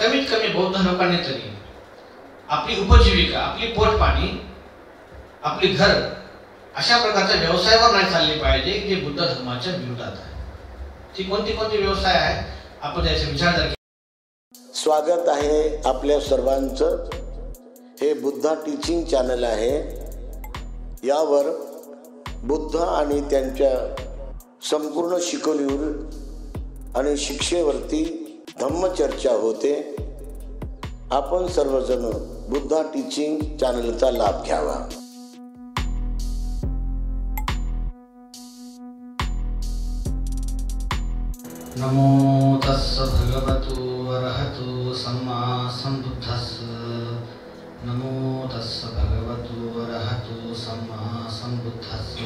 कमीत कमी बौद्ध लोकांनी तरी आपली उपजीविका, आपली पोटपाणी, आपली घर अशा प्रकारच्या व्यवसायावर नाही चालली पाहिजे जे बुद्ध धर्माच्या विरोधात आहे. ती कोणती कोणती व्यवसाय आहे आपण याचा विचार जर. स्वागत आहे आपल्या सर्वांचं. हे बुद्धा टीचिंग चॅनल आहे. यावर बुद्ध आणि त्यांच्या संपूर्ण शिकवणीवर आणि शिक्षेवरती धम्मचर्चा होते. आपण सर्वजण बुद्धा टीचिंग चॅनलचा लाभ घ्यावा. नमो तस्स भगवतो अरहतो सम्मा सम्बुद्धस्स. नमो तस्स भगवतो अरहतो सम्मा सम्बुद्धस्स.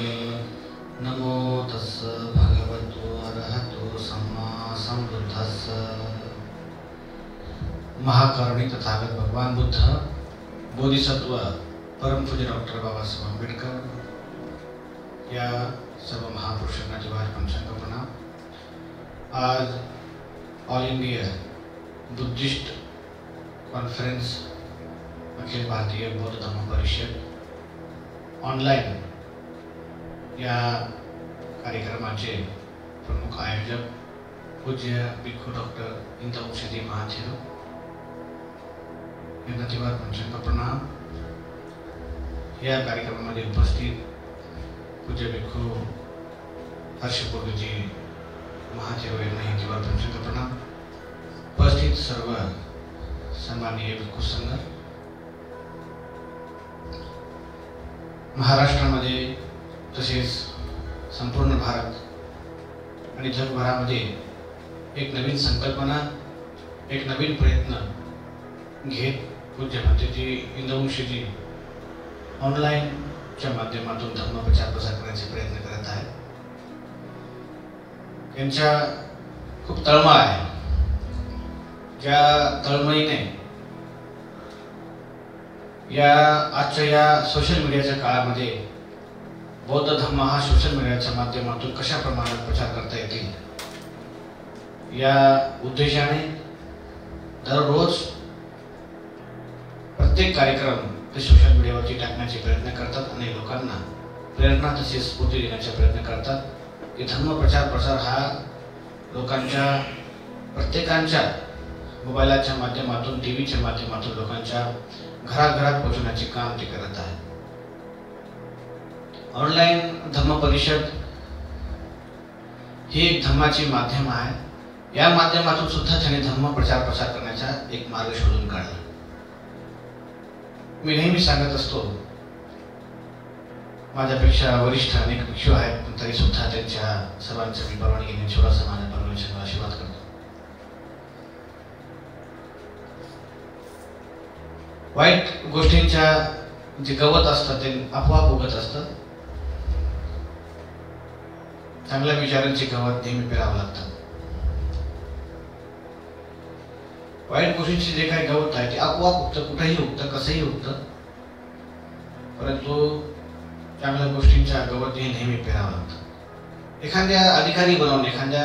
नमो तस्स भगवतो अरहतो सम्मा सम्बुद्धस्स. महाकारुणिक तथागत भगवान बुद्ध, बोधिसत्व परम पूज्य डॉक्टर बाबासाहेब आंबेडकर या सर्व महापुरुषांना जिव्हार पंचांग प्रणाम. आज all India Buddhist conference Akhil Bharatiya बौद्ध धम्म परिषद ऑनलाइन या कार्यक्रमाचे प्रमुख आयोजक पूज्य भिक्खू डॉक्टर इंदौक्षिदी महाथेरो यांना जिव्हार पंचांग प्रणाम. या कार्यक्रमामध्ये उपस्थित पूज्य भिक्खू हर्षपूर्वजी महाथेरो यांनाही जिव्हार पंचांग प्रणाम. उपस्थित सर्व सन्माननीय भिक्खू संघ, महाराष्ट्रामध्ये तसेच संपूर्ण भारत आणि जगभरामध्ये एक नवीन संकल्पना, एक नवीन प्रयत्न घेत पूज्य मातेजी इंदौक्षिदी ऑनलाईनच्या माध्यमातून धर्म प्रचार प्रसार करण्याचे प्रयत्न करत आहेत. त्यांच्या खूप तळमळ आहे. ज्या तळमळीने या आजच्या या सोशल मीडियाच्या काळामध्ये बौद्ध धर्म हा सोशल मीडियाच्या माध्यमातून कशा प्रमाणात प्रचार करता येतील या उद्देशाने दररोज प्रत्येक कार्यक्रम ते सोशल मीडियावरती टाकण्याचे प्रयत्न करतात आणि लोकांना प्रेरणा तसेच स्फूर्ती देण्याचा प्रयत्न करतात. की धर्म प्रचार प्रसार हा लोकांच्या प्रत्येकांच्या मोबाईलच्या माध्यमातून, टी व्हीच्या माध्यमातून लोकांच्या घराघरात पोहोचवण्याचे काम ते करत आहे. ऑनलाईन धम्म परिषद ही एक धर्माची माध्यम आहे. या माध्यमातून सुद्धा त्याने धर्म प्रचार प्रसार करण्याचा एक मार्ग शोधून काढला. मी नेहमी सांगत असतो, माझ्यापेक्षा वरिष्ठ अनेक भिक्षू आहेत, पण तरी सुद्धा त्यांच्या सर्वांचं मी परवानगी घेणे थोडासा माझ्या परमेश्वराला आशीर्वाद करतो. वाईट गोष्टींच्या जे गवत असतं ते आपोआप उगत असतं. चांगल्या विचारांची गवत नेहमी पेरावं लागतं. वाईट गोष्टींची जे काही गवत आहे ते आपोआप उगतं, कुठेही उगतं, कसंही उगतं. परंतु चांगल्या गोष्टींच्या गवत हे नेहमी पेरावं लागतं. एखाद्या अधिकारी बनवणे, एखाद्या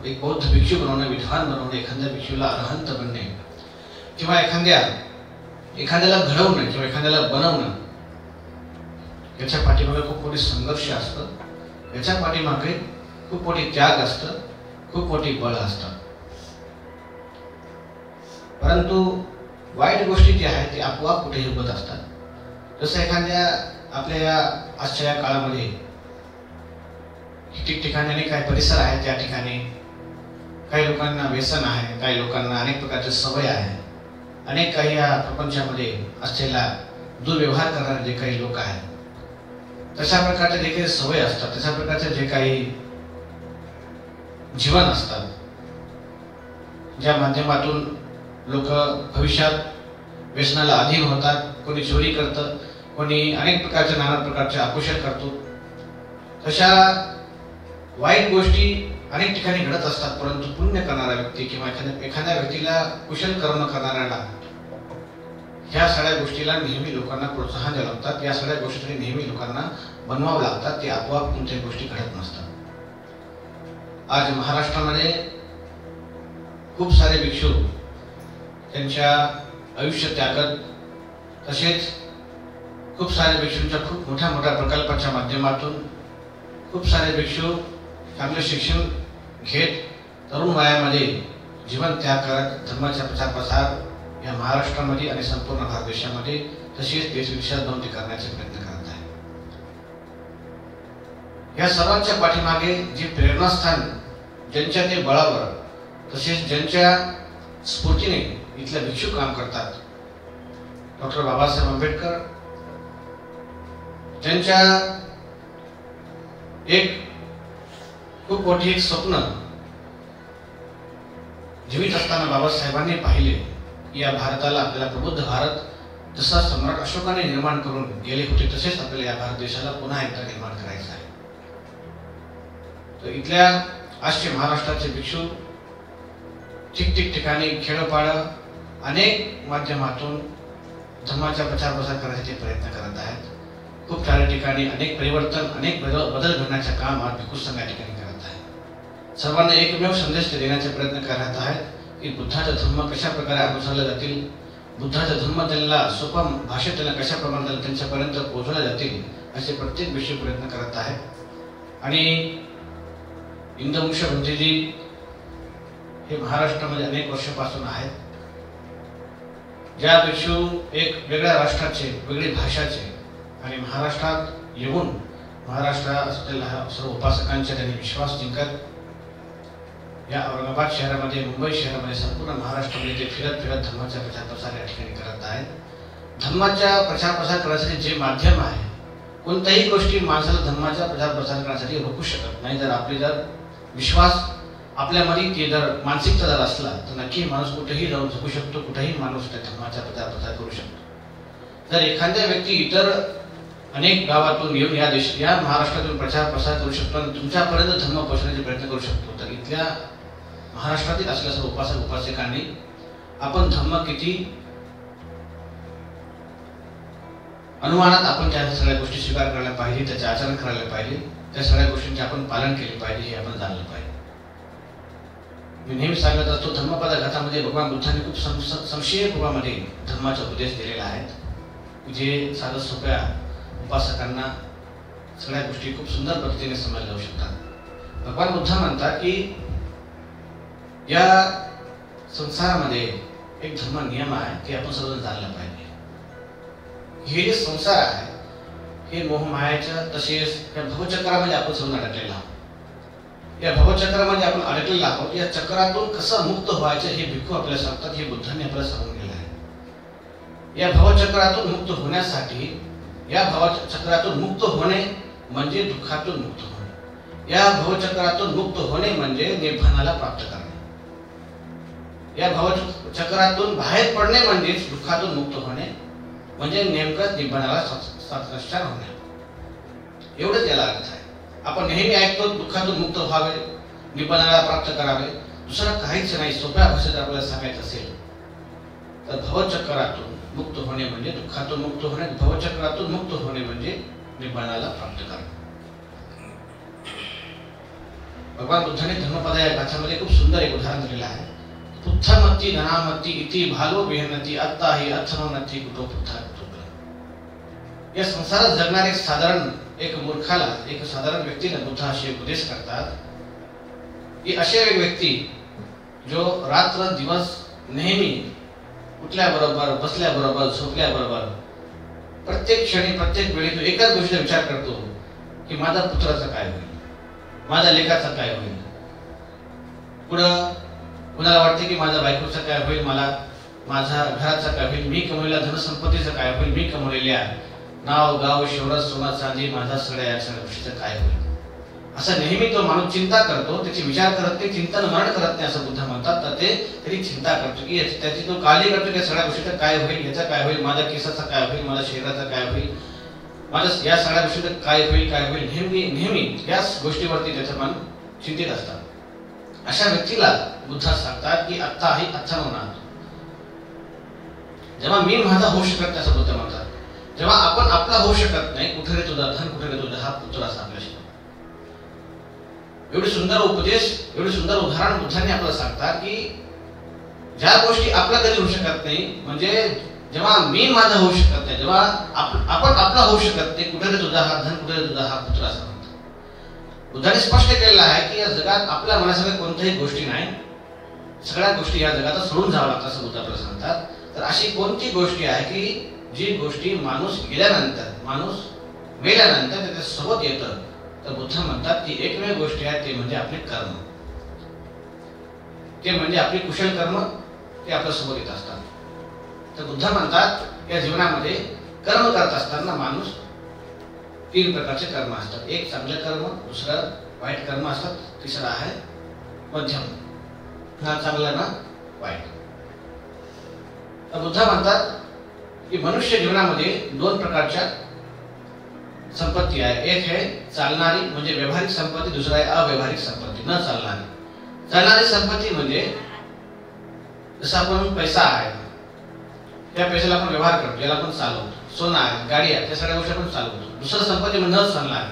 एक बौद्ध भिक्षू बनवणे, विद्वान बनवणे, एखाद्या भिक्षूला अरहंत बनणे किंवा एखाद्याला घडवणं किंवा एखाद्याला बनवणं, याच्या पाठीमागे खूप मोठी संघर्ष असतं. याच्या पाठीमागे खूप मोठी त्याग असतं, खूप मोठी बळ असतं. परंतु वाईट गोष्टी जी आहेत ते आपोआप कुठेही उगत असतात. जसं एखाद्या आपल्या या आजच्या या काळामध्ये ठिकठिकाणी अनेक काही परिसर आहेत, त्या ठिकाणी काही लोकांना व्यसन आहे, काही लोकांना अनेक प्रकारच्या सवय आहे, अनेक काही या प्रपंचामध्ये असलेला दुर्व्यवहार करणारे जे काही लोक आहेत, तशा प्रकारचे जे काही सवय असतात, तशा प्रकारचे जे काही जीवन असतात, ज्या माध्यमातून लोक भविष्यात व्यसनाला अधीन होतात. कोणी चोरी करतं, कोणी अनेक प्रकारच्या नाना प्रकारचे अकुशल करतो. तशा वाईट गोष्टी अनेक ठिकाणी घडत असतात. परंतु पुण्य करणारा व्यक्ती किंवा एखाद्या व्यक्तीला कुशल कर्म करणाऱ्याला ह्या सगळ्या गोष्टीला नेहमी लोकांना प्रोत्साहन द्यावं लागतात. या सगळ्या गोष्टी नेहमी लोकांना बनवावं लागतात. ते आपोआप कोणत्याही गोष्टी घडत नसतात. आज महाराष्ट्रामध्ये खूप सारे भिक्षू त्यांच्या आयुष्य त्यागत तसेच खूप सारे भिक्षूंच्या खूप मोठ्या मोठ्या प्रकल्पाच्या माध्यमातून खूप सारे भिक्षू चांगले शिक्षण घेत तरुण वयामध्ये जीवन त्याग करत धर्माचा प्रचार प्रसार या महाराष्ट्रामध्ये आणि संपूर्ण भारत देशामध्ये तसेच देश विदेशात जाऊन ते करण्याचे प्रयत्न करत आहे। या सर्वांच्या पाठीमागे जे प्रेरणास्थान ज्यांच्या ते बळावर तसेच ज्यांच्या स्फूर्तीने इथले भिक्षू काम करतात, डॉक्टर बाबासाहेब आंबेडकर ज्यांच्या एक खूप मोठी एक स्वप्न जीवित असताना बाबासाहेबांनी पाहिले, या भारताला आपल्याला प्रबुद्ध भारत जसा सम्राट अशोकाने निर्माण करून गेले होते तसेच आपल्याला या भारत देशाला पुन्हा एकदा निर्माण करायचं आहे। तर इथल्या आजचे महाराष्ट्राचे भिक्षू ठिकठिकाणी खेडोपाड अनेक माध्यमातून धर्माचा प्रचार प्रसार करण्यासाठी प्रयत्न करत आहेत। खूप साऱ्या ठिकाणी अनेक परिवर्तन अनेक बदल घडण्याचे काम आज भिक्खू संघ या ठिकाणी करत आहे। सर्वांना एकमेव संदेश देण्याचे प्रयत्न करत आहेत की बुद्धाचा धर्म कशा प्रकारे अनुसरले जातील, बुद्धाचा धर्म त्यांना सोपा भाषेत त्यांना कशा प्रमाणे त्यांच्यापर्यंत पोहोचवले जातील असे प्रत्येक विषय प्रयत्न करत आहेत। आणि इंदवंश भंतेजी हे महाराष्ट्रामध्ये अनेक वर्षापासून आहेत। ज्या भिक्षू एक वेगळ्या राष्ट्राचे वेगळी भाषाचे आणि महाराष्ट्रात येऊन महाराष्ट्रात असलेल्या सर्व उपासकांचा त्यांनी विश्वास जिंकत या औरंगाबाद शहरामध्ये मुंबई शहरामध्ये संपूर्ण महाराष्ट्रामध्ये ते फिरत धर्माचा प्रचार प्रसार या ठिकाणी करत आहेत। धर्माचा प्रचार प्रसार करण्यासाठी जे माध्यम आहे, कोणत्याही गोष्टी माणसाला धर्माचा प्रचार प्रसार करण्यासाठी रोखू शकत नाही। जर आपली जर विश्वास आपल्यामध्ये ते जर मानसिकता जर असला तर नक्की माणूस कुठेही जाऊन जगू शकतो, कुठेही माणूस त्या धर्माचा प्रचार प्रसार करू शकतो। जर एखाद्या व्यक्ती इतर अनेक गावातून येऊन या महाराष्ट्रातून प्रचार प्रसार करू शकतो आणि तुमच्यापर्यंत धर्म पोहोचण्याचे प्रयत्न करू शकतो, तर इथल्या महाराष्ट्रातील असलेल्या सर्व उपासक उपासिकांनी आपण धर्म किती अनुमानात आपण त्या सगळ्या गोष्टी स्वीकार करायला पाहिजे, त्याचे आचरण करायला पाहिजे, त्या सगळ्या गोष्टींचे आपण पालन केले पाहिजे हे आपण जाणलं पाहिजे। मी नेहमी सांगत असतो, धम्मपदघातामध्ये भगवान बुद्धांनी खूप संक्षेप रूपामध्ये धर्माचा उपदेश दिलेला आहे, जे साध्या सोप्या उपासकांना सगळ्या गोष्टी खूप सुंदर पद्धतीने समजल्या जाऊ शकतात। भगवान बुद्ध म्हणतात की या संसारामध्ये एक धर्म नियम आहे की आपण सर्वजण जाणलं पाहिजे। हे जे संसार आहे हे मोहमायाच्या तसेच या भवचक्रामध्ये आपण सर्व अडकलेला आहोत। या भवचक्रामध्ये आपण अडकलेला आहोत। या चक्रातून कसं मुक्त व्हायचं हे भिक्खू आपल्याला सांगतात, हे बुद्धांनी आपल्याला सांगून गेलं आहे। या भवचक्रातून मुक्त होण्यासाठी या भवचक्रातून मुक्त होणे म्हणजे दुःखातून मुक्त होणे, या भवचक्रातून मुक्त होणे म्हणजे निर्वाणाला प्राप्त करणे, या भवचक्रातून बाहेर पडणे म्हणजे दुःखातून मुक्त होणे म्हणजे नेमकं निर्वाणाला साक्षात्कार होणे, एवढंच याला अर्थ आहे। आपण नेहमी ऐकतो दुःखातून मुक्त व्हावे, निर्वाणाला प्राप्त करावे, दुसरं काहीच नाही। सोप्या भाषेत आपल्याला सांगायचं असेल तर भवचक्रातून मुक्त होणे म्हणजे दुःखातून मुक्त होणे, भवचक्रातून मुक्त होणे म्हणजे निर्वाणाला प्राप्त करणे। भगवान बुद्धाने धर्मपद या गाथामध्ये खूप सुंदर एक उदाहरण दिलेलं आहे। पुत्थमती धनामती इति भालो विहनती अत्ता ही अथनोनती कुतो पुत्था कुतो। या संसारात जगणारे साधारण एक मूर्खाला एक साधारण व्यक्तीला बुद्ध असे उपदेश करतात की असे एक व्यक्ती जो रात्र दिवस नेहमी उठल्याबरोबर बसल्याबरोबर झोपल्याबरोबर प्रत्येक क्षणी प्रत्येक वेळी तो एकाच गोष्टीचा विचार करतो की माझा पुत्राचा काय होईल, माझ्या लेकाचा काय होईल, पुढं कुणाला वाटते की माझ्या बायकोचं काय होईल, मला माझ्या घराचा काय होईल, मी कमवलेल्या धनसंपत्तीचं काय होईल, मी कमवलेल्या नाव गाव शौहरत सोना चांदी माझा सगळ्या या सगळ्या गोष्टीचं काय होईल, असं नेहमी तो माणूस चिंता करतो। त्याची विचार करत नाही, चिंतन मरण करत नाही असं बुद्ध म्हणतात। तर ते तरी चिंता करतो की त्याची तो काळजी करतो की सगळ्या गोष्टीचं काय होईल, याचा काय होईल, माझ्या केसाचा काय होईल, माझ्या शरीराचा काय होईल, माझ्या या सगळ्या गोष्टीचं काय होईल काय होईल, नेहमी याच गोष्टीवरती त्याचं मन चिंतित असतात। अशा व्यक्तीला बुद्ध सांगतात की आत्ता ही अच्छा होणार, जेव्हा मी माझा होऊ शकत नाही असं बुद्ध म्हणतात, जेव्हा आपण आपला होऊ शकत नाही, कुठे रे तुझा धन, कुठे रे तुझा हा पुत्र असा आपल्याशी। एवढी सुंदर उपदेश, एवढी सुंदर उदाहरण बुद्धांनी आपल्याला सांगतात की ज्या गोष्टी आपल्या घरी होऊ शकत नाही, म्हणजे जेव्हा मी माझं होऊ शकत नाही, जेव्हा आपण आपला होऊ शकत नाही, कुठे तुझा हा धन, कुठे तुझा हा पुत्र, असं म्हणतात. बुद्धाने स्पष्ट केलेलं आहे की या जगात आपल्या मनासारख्या कोणत्याही गोष्टी नाही, सगळ्या गोष्टी या जगात सोडून जावं लागतात असं बुद्ध आपल्याला सांगतात. तर अशी कोणती गोष्टी आहे की जी गोष्टी माणूस गेल्यानंतर, माणूस मेल्यानंतर त्याच्या सोबत येतं, तर बुद्ध म्हणतात की एकमेव गोष्ट आहे ते म्हणजे आपले कर्म, ते म्हणजे आपली कुशल कर्म, ते आपल्या सोबत येत असतात. तर बुद्ध म्हणतात या जीवनामध्ये कर्म करत असताना माणूस 3 प्रकारचे कर्म असतात. एक चांगले कर्म, दुसरं वाईट कर्म असतात, तिसरं आहे मध्यम, ना चांगला ना वाईट. तर बुद्ध म्हणतात की मनुष्य जीवनामध्ये 2 प्रकारच्या संपत्ती आहे. एक आहे चालणारी म्हणजे व्यावहारिक संपत्ती, दुसरा आहे अव्यवहारिक संपत्ती, न चालणारी. चालणारी संपत्ती म्हणजे जसं आपण पैसा आहे, त्या पैशाला आपण व्यवहार करतो, याला आपण चालवतो. सोनं आहे, गाडी आहे, त्या सगळ्या गोष्टी आपण चालवतो. दुसरं संपत्ती म्हणजे न चालणार,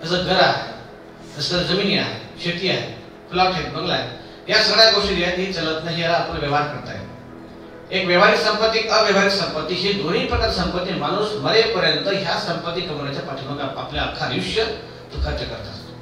जसं घर आहे, जसं जमिनी आहे, शेती आहे, प्लॉट आहे, बंगला आहे, या सगळ्या गोष्टी ज्या आहेत ही चालत नाही, याला आपण व्यवहार करताय. एक व्यावहारिक संपत्ती, अव्यवहारिक संपत्ती, ही दोन्ही प्रकार संपत्ती माणूस मरेपर्यंत ह्या संपत्ती कमवण्याच्या पाठीमागे आपल्या अख्खा आयुष्य तो खर्च करत असतो.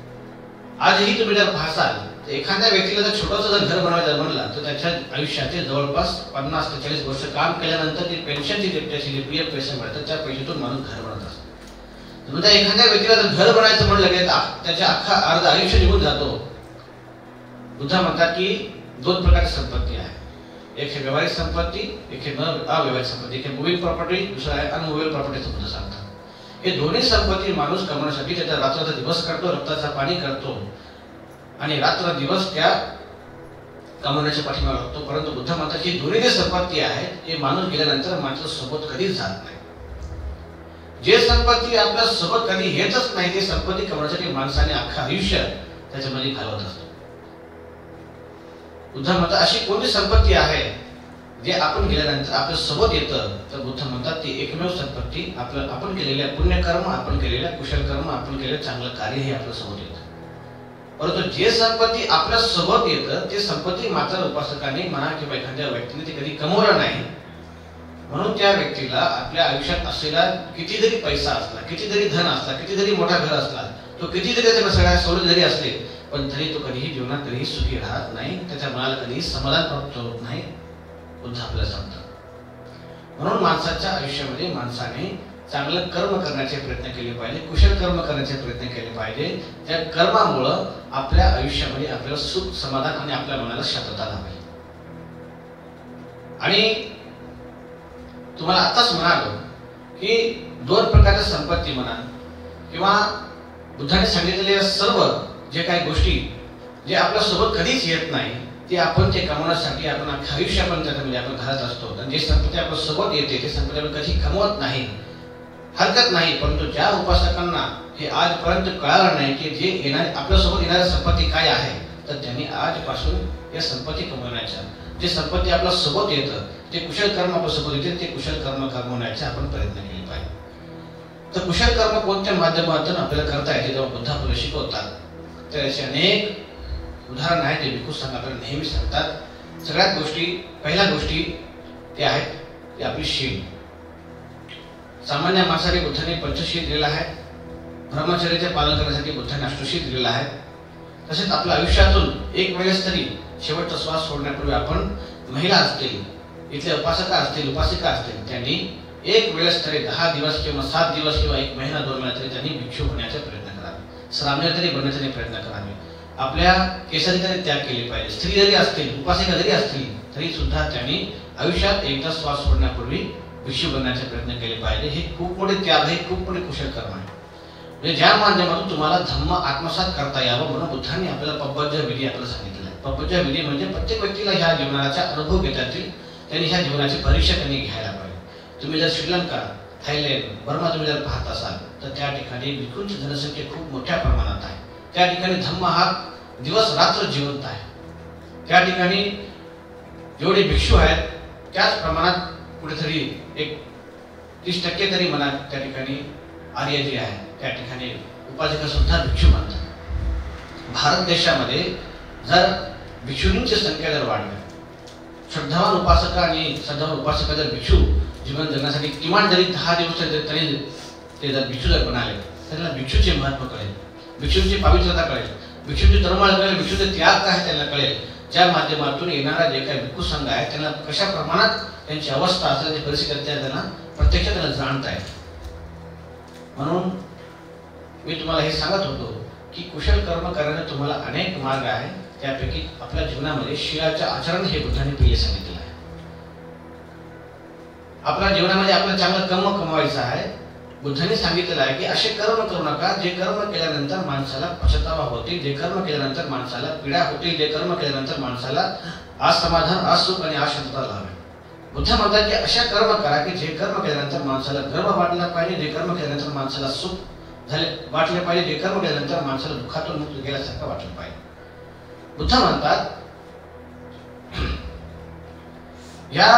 आजही तुम्ही जर पाहसाल तर एखाद्या व्यक्तीला जर छोटंसं जर घर बनवायचं म्हणलं तर त्याच्या आयुष्याचे जवळपास 50 ते 40 वर्ष काम केल्यानंतर ती पेन्शनची त्याची पीएफ पैसे मिळतात, त्या पैशातून माणूस घर बनवत असतो. म्हणजे एखाद्या व्यक्तीला जर घर बनायचं म्हणलं की त्याच्या अख्खा अर्ध आयुष्य निघून जातो. बुद्ध म्हणतात की 2 प्रकारची संपत्ती आहे. एक है व्यवहारिक संपत्ती, एक है अव्यवहारिक संपत्ती. एक है मूविंग प्रॉपर्टी, दुसरा है अनमूवेबल प्रॉपर्टी. असं बुद्ध सांगतात. हे दोन्ही संपत्ती माणूस कमवण्यासाठी त्याचा रात्र दिवस करतो, रक्ताचा पाणी करतो आणि रात्र दिवस त्या कमवण्याच्या पाठीमागे लागतो. परंतु बुद्ध म्हणतात की दोन्ही जे संपत्ती आहेत हे माणूस गेल्यानंतर माणसा सोबत कधीच जात नाही. जे संपत्ती आपल्या सोबत कधी येतच नाही ते संपत्ती कमवण्यासाठी माणसाने अख्खा आयुष्य त्याच्यामध्ये घालवत असतो. बुद्ध म्हणतात अशी कोणती संपत्ती आहे जे आपण गेल्यानंतर आपल्या सोबत येतं, तर बुद्ध म्हणतात ती एकमेव संपत्ती आपण केलेल्या पुण्यकर्म, आपण केलेल्या कुशल कर्म, आपण केलेलं चांगलं कार्य हे आपल्या सोबत येतं. परंतु जे संपत्ती आपल्या सोबत येतं ते संपत्ती मात्र उपासकाने म्हणा किंवा एखाद्या व्यक्तीने ते कधी कमवलं नाही. म्हणून त्या व्यक्तीला आपल्या आयुष्यात असलेला किती जरी पैसा असला, किती जरी धन असला, किती जरी मोठा घर असला, तो किती जरी त्याच्या सगळ्या सोडून जरी असले, पण तरी तो कधीही जीवनात कधीही सुखी राहत नाही, त्याच्या मनाला कधीही समाधान प्राप्त होत नाही, बुद्ध आपल्याला सांगतात. म्हणून माणसाच्या आयुष्यामध्ये माणसाने चांगलं कर्म करण्याचे प्रयत्न केले पाहिजे, कुशल कर्म करण्याचे प्रयत्न केले पाहिजे. त्या कर्मामुळं आपल्या आयुष्यामध्ये आपल्याला सुख, समाधान आणि आपल्या मनाला शांतता लाभेल. आणि तुम्हाला आताच म्हणालो की 2 प्रकारच्या संपत्ती म्हणा किंवा बुद्धाने सांगितलेल्या सर्व जे काही गोष्टी जे आपल्या सोबत कधीच येत नाही ते आपण ते कमवण्यासाठी आपण अख्खं आयुष्य आपण त्याच्यामध्ये आपण घालत असतो. आणि जे संपत्ती आपल्या सोबत येते ते संपत्ती आपण कधी कमवत नाही, हरकत नाही. परंतु ज्या उपासकांना हे आजपर्यंत कळालं नाही की जे येणारे आपल्यासोबत येणारी संपत्ती काय आहे, तर त्यांनी आजपासून या संपत्ती कमवण्याच्या, जे संपत्ती आपल्या सोबत येतं ते कुशल कर्म आपल्या सोबत येते, ते कुशल कर्म कमवण्याचे आपण प्रयत्न केले पाहिजे. तर कुशल कर्म कोणत्या माध्यमातून आपल्याला करता येते जेव्हा बुद्ध आपल्याला शिकवतात, तर याचे अनेक उदाहरण आहेत. ते भिक्खू संघ आपल्याला नेहमी सांगतात. सगळ्यात गोष्टी, पहिल्या गोष्टी ते आहेत ते आपली शील. सामान्य माणसाने बुद्धाने पंचशील दिलेला आहे, ब्रह्मचर्याचे पालन करण्यासाठी बुद्धाने अष्टशील दिलेला आहे. तसेच आपल्या आयुष्यातून एक वेळेस तरी शेवटचा श्वास सोडण्यापूर्वी आपण महिला असतील, इथले उपासका असतील, उपासिका असतील, त्यांनी एक वेळेस तरी 10 दिवस किंवा 7 दिवस किंवा 1 महिना 2 महिना तरी त्यांनी भिक्षू होण्याचा प्रयत्न करावे, श्राम्य तरी बनण्याचा प्रयत्न करावे. आपल्या केसाची तरी त्याग केली पाहिजे. स्त्री जरी असतील, उपासिका जरी असतील तरी सुद्धा त्यांनी आयुष्यात एकदा श्वास सोडण्यापूर्वी भिक्षू बनण्याचे प्रयत्न केले पाहिजे. हे खूप मोठे त्याग आहे, खूप मोठे कुशल कर्म आहे. म्हणजे ज्या माध्यमातून तुम्हाला धम्म आत्मसात करता यावं म्हणून बुद्धांनी आपल्याला पब्बज्ज विधी आपल्याला सांगितलेला आहे. पब्बज्ज विधी म्हणजे प्रत्येक व्यक्तीला ह्या जीवनाचा अनुभव घेता येतील, त्यांनी ह्या जीवनाची परीक्षा त्यांनी घ्यायला पाहिजे. तुम्ही जर श्रीलंका, थायलंड, बर्मा तुम्ही जर पाहत असाल तर त्या ठिकाणी भिक्खूंची जनसंख्या खूप मोठ्या प्रमाणात आहे. त्या ठिकाणी धम्म हा दिवस रात्र जिवंत आहे. त्या ठिकाणी जेवढे भिक्षू आहेत त्याच प्रमाणात कुठेतरी एक 30% तरी म्हणा त्या ठिकाणी आर्य जे आहे त्या ठिकाणी उपासिका सुद्धा भिक्षू मानतात. भारत देशामध्ये जर भिक्षूंची संख्या जर वाढली श्रद्धावान उपासक आणि श्रद्धावान उपासक जर भिक्षू जीवन जगण्यासाठी किमान जरी 10 दिवस तरी ते जर भिक्षू जर बनाले त्यांना भिक्षूचे महत्त्व कळेल, भिक्षूंची पवित्रता कळेल, भिक्षूंची तळमळ कळेल, भिक्षूचे त्याग काय त्यांना कळेल. ज्या माध्यमातून येणारा जे काही भिक्खू संघ आहे त्यांना कशा प्रमाणात त्यांची अवस्था असेल, त्यांची परिस्थिती त्यांना प्रत्यक्ष त्यांना जाणता येईल. म्हणून मी तुम्हाला हे सांगत होतो की कुशल कर्म करण्याचे तुम्हाला अनेक मार्ग आहे. त्यापैकी आपल्या जीवनामध्ये शिलाचे आचरण हे बुद्धाने पहिले सांगितलेलं आहे. आपल्या जीवनामध्ये आपल्याला चांगलं कर्म कमवायचं आहे. बुद्धाने सांगितलेलं आहे की असे कर्म करू नका जे कर्म केल्यानंतर माणसाला पछतावा होतील, जे कर्म केल्यानंतर माणसाला पीडा होतील, जे कर्म केल्यानंतर माणसाला असमाधान, असुख आणि अशांतता लावेल. बुद्ध म्हणतात की अशा कर्म करा की जे कर्म केल्यानंतर माणसाला गर्व वाटला पाहिजे, जे कर्म केल्यानंतर माणसाला सुख झाले वाटले पाहिजे, जे कर्म केल्यानंतर माणसाला दुःखातून मुक्त गेल्यासारखं वाटलं पाहिजे. बुद्ध म्हणतात या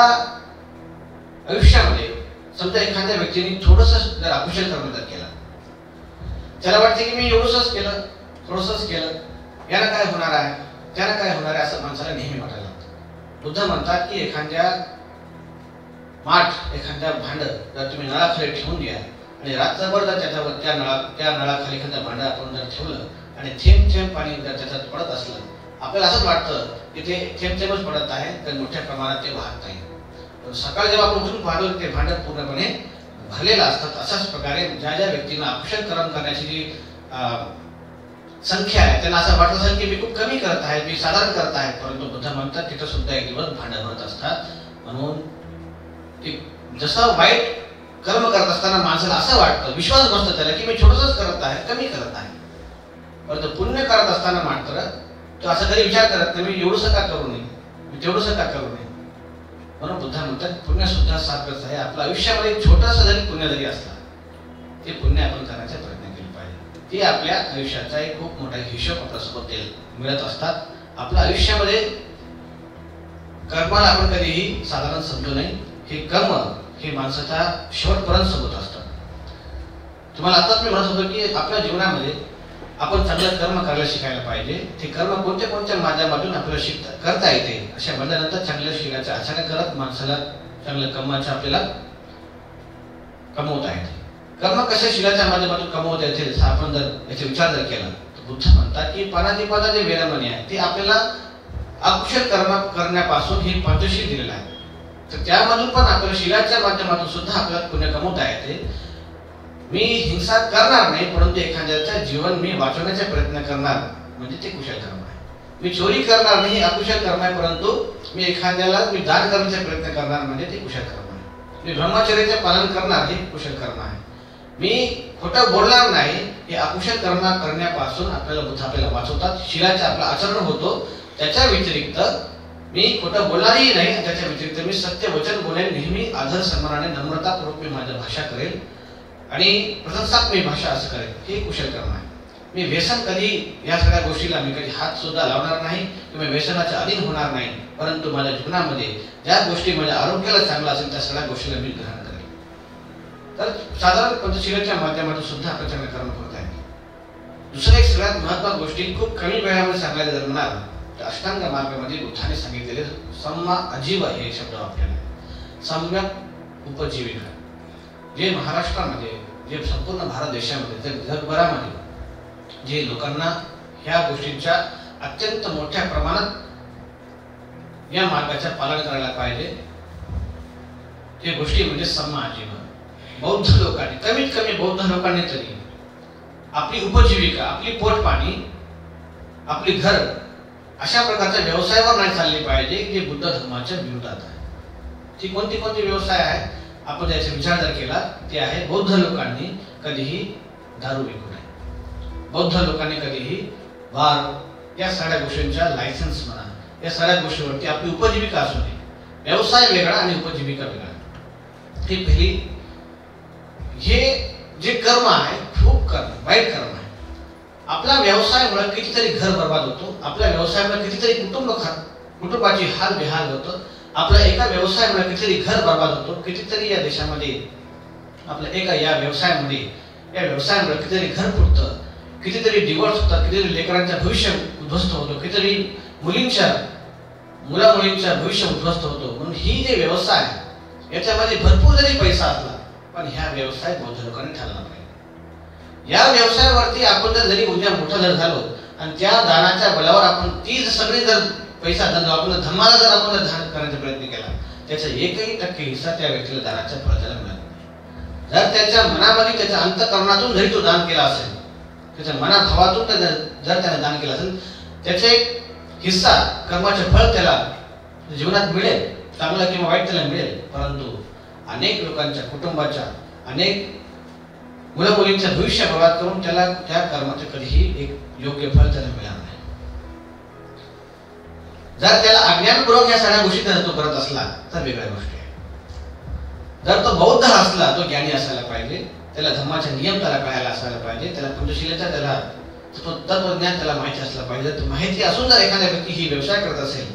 आयुष्यामध्ये समजा एखाद्या व्यक्तीने थोडंसं जर अकुशल कर्म जर केलं, त्याला वाटते की मी एवढंच केलं, थोडंसंच केलं, याला काय होणार आहे, त्याला काय होणार आहे, असं माणसाला नेहमी वाटायला लागतं. बुद्ध म्हणतात की एखाद्या माठ, एखाद्या भांड जर तुम्ही नळाखाली ठेवून द्या आणि रात्रभर जर त्याच्यावर त्या नळाखाली एखाद्या भांड आपण जर ठेवलं आणि थेंब थेंब पाणी जर त्याच्यात पडत असलं, आपल्याला असंच वाटतं की ते थेंब थेंबच पडत आहे, तर मोठ्या प्रमाणात ते वाहत नाही. सकाळी जेव्हा आपण उठून पाहतो ते भांड पूर्णपणे भरलेलं असतात. अशाच प्रकारे ज्या ज्या व्यक्तींना अकुशल कर्म करण्याची जी संख्या आहे त्यांना असं वाटत असेल की मी खूप कमी करत आहे, मी साधारण करत आहे, परंतु बुद्ध म्हणतात तिथं सुद्धा एक दिवस भांड भरत असतात. म्हणून जसं वाईट कर्म करत असताना माणसाला असं वाटतं, विश्वास बसतो त्याला की मी छोटंसंच करत आहे, कमी करत आहे, परंतु पुण्य करत असताना मात्र तो असं कधी विचार करत नाही मी एवढंसं का करू नये, मी तेवढंसं का करू नये. म्हणून बुद्ध म्हणतात पुण्य सुद्धा सारखंच आहे. आपल्या आयुष्यामध्ये छोटंसं जरी पुण्य जरी असलं ते पुण्य आपण करण्याचा प्रयत्न केला पाहिजे. ते आपल्या आयुष्याचा एक खूप मोठा हिशोब आपल्यासोबत मिळत असतात. आपल्या आयुष्यामध्ये कर्माला आपण कधीही साधारण समजू नये. हे कर्म हे माणसाच्या शेवटपर्यंत सोबत असतं. तुम्हाला आताच मी म्हणत होतो की आपल्या जीवनामध्ये आपण चांगलं कर्म करायला शिकायला पाहिजे. ते कर्म कोणत्या कोणत्या माध्यमातून आपल्याला करता येते अशा म्हणल्यानंतर चांगल्या शिकायचं आचरण करत माणसाला चांगल्या कर्माचं आपल्याला कमवता येते. कर्म कशा शिकायच्या माध्यमातून कमवता येते जसं आपण जर याचा विचार जर केला तर बुद्ध म्हणतात की पानातिपाता जे वेरमणी आहे ते आपल्याला अकुशल कर्म करण्यापासून हे पंचशील दिलेलं आहे. तर त्यामधून पण आपल्याला शिलाच्या माध्यमातून सुद्धा आपल्याला पुण्य कमवता येते. मी हिंसा करणार नाही परंतु एखाद्याचं जीवन मी वाचवण्याचा प्रयत्न करणार म्हणजे ते कुशल कर्म आहे. मी चोरी करणार नाही, अकुशल कर्म आहे, परंतु मी एखाद्याला मी दान करण्याचा प्रयत्न करणार म्हणजे ते कुशल कर्म आहे. मी ब्रह्मचर्याचे पालन करणार हे कुशल कर्म आहे. मी खोटं बोलणार नाही हे अकुशल कर्म करण्यापासून आपल्याला वाचवतात. शिलाचं आपलं आचरण होतो. त्याच्या व्यतिरिक्त मी खोटं बोलणारही नाही, त्याच्या व्यतिरिक्त मी सत्य वचन बोलेन, नेहमी आदर सन्मानाने नम्रतापूर्वक मी माझी भाषा करेल आणि प्रशंसात्मक भाषा असं करेल, हे कुशल कर्म आहे. मी व्यसन कधी या सगळ्या गोष्टीला मी कधी हात सुद्धा लावणार नाही किंवा व्यसनाच्या अधीन होणार नाही, परंतु माझ्या जीवनामध्ये ज्या गोष्टी माझ्या आरोग्याला चांगला असेल त्या सगळ्या गोष्टीला मी ग्रहण करेल. तर साधारण पंचशीलाच्या माध्यमातून सुद्धा आपण चांगलं कर्म करत आहे. दुसरं एक सगळ्यात महत्त्वाची गोष्टी खूप कमी वेळामध्ये सांगायला जर म्हणाल तर अष्टांग मार्गामध्ये बुद्धाने सांगितलेले सम्मा अजीव हे शब्द आपल्याला सम्यक उपजीविका जे महाराष्ट्रामध्ये जे संपूर्ण भारत देशामध्ये जगभरामध्ये जे लोकांना ह्या गोष्टींच्या अत्यंत मोठ्या प्रमाणात या मार्गाचं पालन करायला पाहिजे ते गोष्टी म्हणजे सम्मा अजीव. बौद्ध लोकांनी कमीत कमी बौद्ध लोकांनी तरी आपली उपजीविका, आपली पोटपाणी, आपली घर अशा प्रकारच्या व्यवसायावर नाही चालले पाहिजे जे बुद्ध धर्माच्या विरोधात आहे. ती कोणती कोणती व्यवसाय आहे आपण याचा विचार जर केला ते आहे बौद्ध लोकांनी कधीही दारू विकू नये, बौद्ध लोकांनी कधीही बार या सगळ्या गोष्टींच्या लायसन्स म्हणा या सगळ्या गोष्टीवरती आपली उपजीविका असू नये. व्यवसाय वेगळा आणि उपजीविका वेगळा. ही पहिली हे जे कर्म आहे खूप कर्म वाईट कर्म आहे. आपला व्यवसायामुळे कितीतरी घर बर्बाद होतो. आपल्या व्यवसायामुळे कितीतरी कुटुंबाची हाल बेहाल होतं. आपल्या एका व्यवसायामुळे कितीतरी घर बर्बाद होतो. कितीतरी या देशामध्ये आपल्या एका या व्यवसायामुळे कितीतरी घर फुटतं, कितीतरी डिवोर्स होतात, कितीतरी लेकरांचं भविष्य उद्ध्वस्त होतं, कितीतरी मुलींच्या मुला मुलींचं भविष्य उद्ध्वस्त होतो. म्हणून ही जे व्यवसाय याच्यामध्ये भरपूर जरी पैसा असला पण ह्या व्यवसाय बौद्ध लोकांनी ठाणला पाहिजे. या व्यवसायावरती आपण जरी उद्या मोठा जर झालो आणि त्या दानाच्या बळावर आपण ती सगळी जर पैसा धन आपण धर्माला जर आपण दान करण्याचा प्रयत्न केला त्याचा 1% हिस्सा त्या व्यक्तीला दानाच्या फळाला मिळत नाही. जर त्याच्या मनामध्ये त्याच्या अंतःकरणातून जरी तो दान केला असेल, त्याच्या मनाभावातून जर त्याने दान केलं असेल, त्याचा एक हिस्सा कर्माचे फळ त्याला जीवनात मिळेल, चांगला किंवा वाईट त्याला मिळेल. परंतु अनेक लोकांच्या कुटुंबाच्या अनेक मुला मुलींचं भविष्य बर्बाद करून त्याला त्या कर्माचे कधीही एक योग्य फळ त्याला मिळणार नाही. जर त्याला अज्ञानपूर्वक या सगळ्या गोष्टी जर तो करत असला तर वेगळ्या गोष्टी आहे. जर तो बौद्ध असला, तो ज्ञानी असायला पाहिजे, त्याला धर्माचे नियम त्याला कळायला असायला पाहिजे, त्याला पंचशीलता त्याला तत्वज्ञान त्याला माहिती असलं पाहिजे. तर माहिती असून जर एखाद्या व्यक्ती ही व्यवसाय करत असेल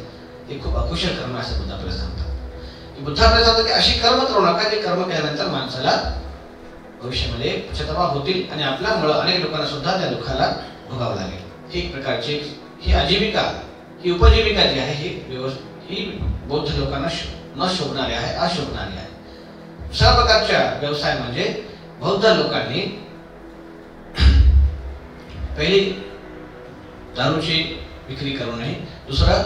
ते खूप अकुशल कर्म असं बुद्ध आपल्याला सांगतात. बुद्ध आपल्याला सांगतात की अशी कर्म करू नका जे कर्म केल्यानंतर माणसाला भविष्यामध्ये पश्चाताप होतील आणि आपल्यामुळं अनेक लोकांना सुद्धा त्या दुःखाला भोगावं लागेल. ही एक प्रकारची ही आजीविका, ही उपजीविका जी आहे ही बौद्ध लोकांना न शोभणारी आहे, अशोभणारी आहे. दुसऱ्या प्रकारच्या व्यवसाय म्हणजे बौद्ध लोकांनी पहिली दारूची विक्री करू नये, दुसरं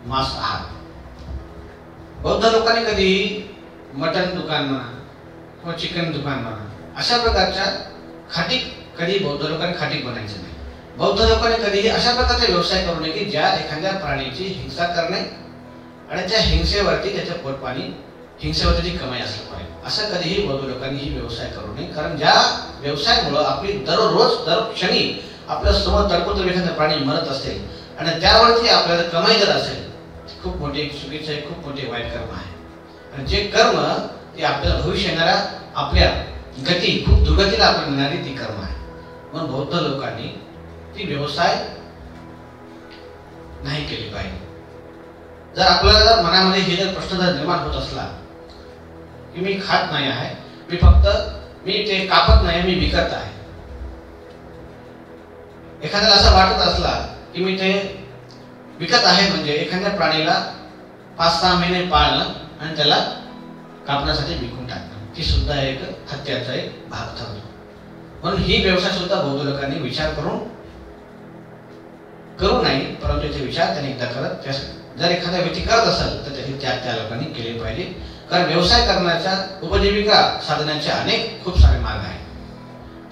मांस आहार. बौद्ध लोकांनी कधीही मटन दुकान म्हणा किंवा चिकन दुकान म्हणा अशा प्रकारच्या खाटीक कधी बौद्ध लोकांनी खाटीक बनायचं नाही. बौद्ध लोकांनी कधीही अशा प्रकारचा व्यवसाय करू नये की ज्या एखाद्या प्राणीची हिंसा करणे आणि त्या हिंसेवरती त्याच्या पोटपाणी हिंसेवरती कमाई असलं पाहिजे. असं कधीही बौद्ध लोकांनी ही व्यवसाय करू नये. कारण ज्या व्यवसायामुळं आपली दररोज दर क्षणी आपल्या समोर तडकोतर एखादा प्राणी मरत असेल आणि त्यावरती आपल्याला कमाई जर असेल, खूप मोठी चुकीचं आहे, खूप मोठे वाईट कर्म आहे. आणि जे कर्म ते आपल्याला भविष्य येणाऱ्या आपल्या गती खूप दुर्गतीला आपण मिळणारी ती कर्म आहे. म्हणून बौद्ध लोकांनी ती व्यवसाय नाही केली पाहिजे. जर आपल्याला जर मनामध्ये हे जर प्रश्न जर निर्माण होत असला की मी खात नाही आहे, मी ते कापत नाही, मी विकत आहे, एखाद्याला असं वाटत असला की मी ते विकत आहे म्हणजे एखाद्या प्राणीला 5-6 महिने पाळणं आणि त्याला कापण्यासाठी विकून टाकणं, ही सुद्धा एक हत्याचा एक भाग ठरतो. म्हणून ही व्यवसाय सुद्धा बौद्ध लोकांनी विचार करू नाही. परंतु याचे विचार त्यांनी एकदा करत जर एखादा व्यक्ती करत असेल तर त्याची त्याग त्या लोकांनी केले पाहिजे. कारण व्यवसाय करण्याच्या उपजीविका साधनांचे अनेक खूप सारे मार्ग आहेत.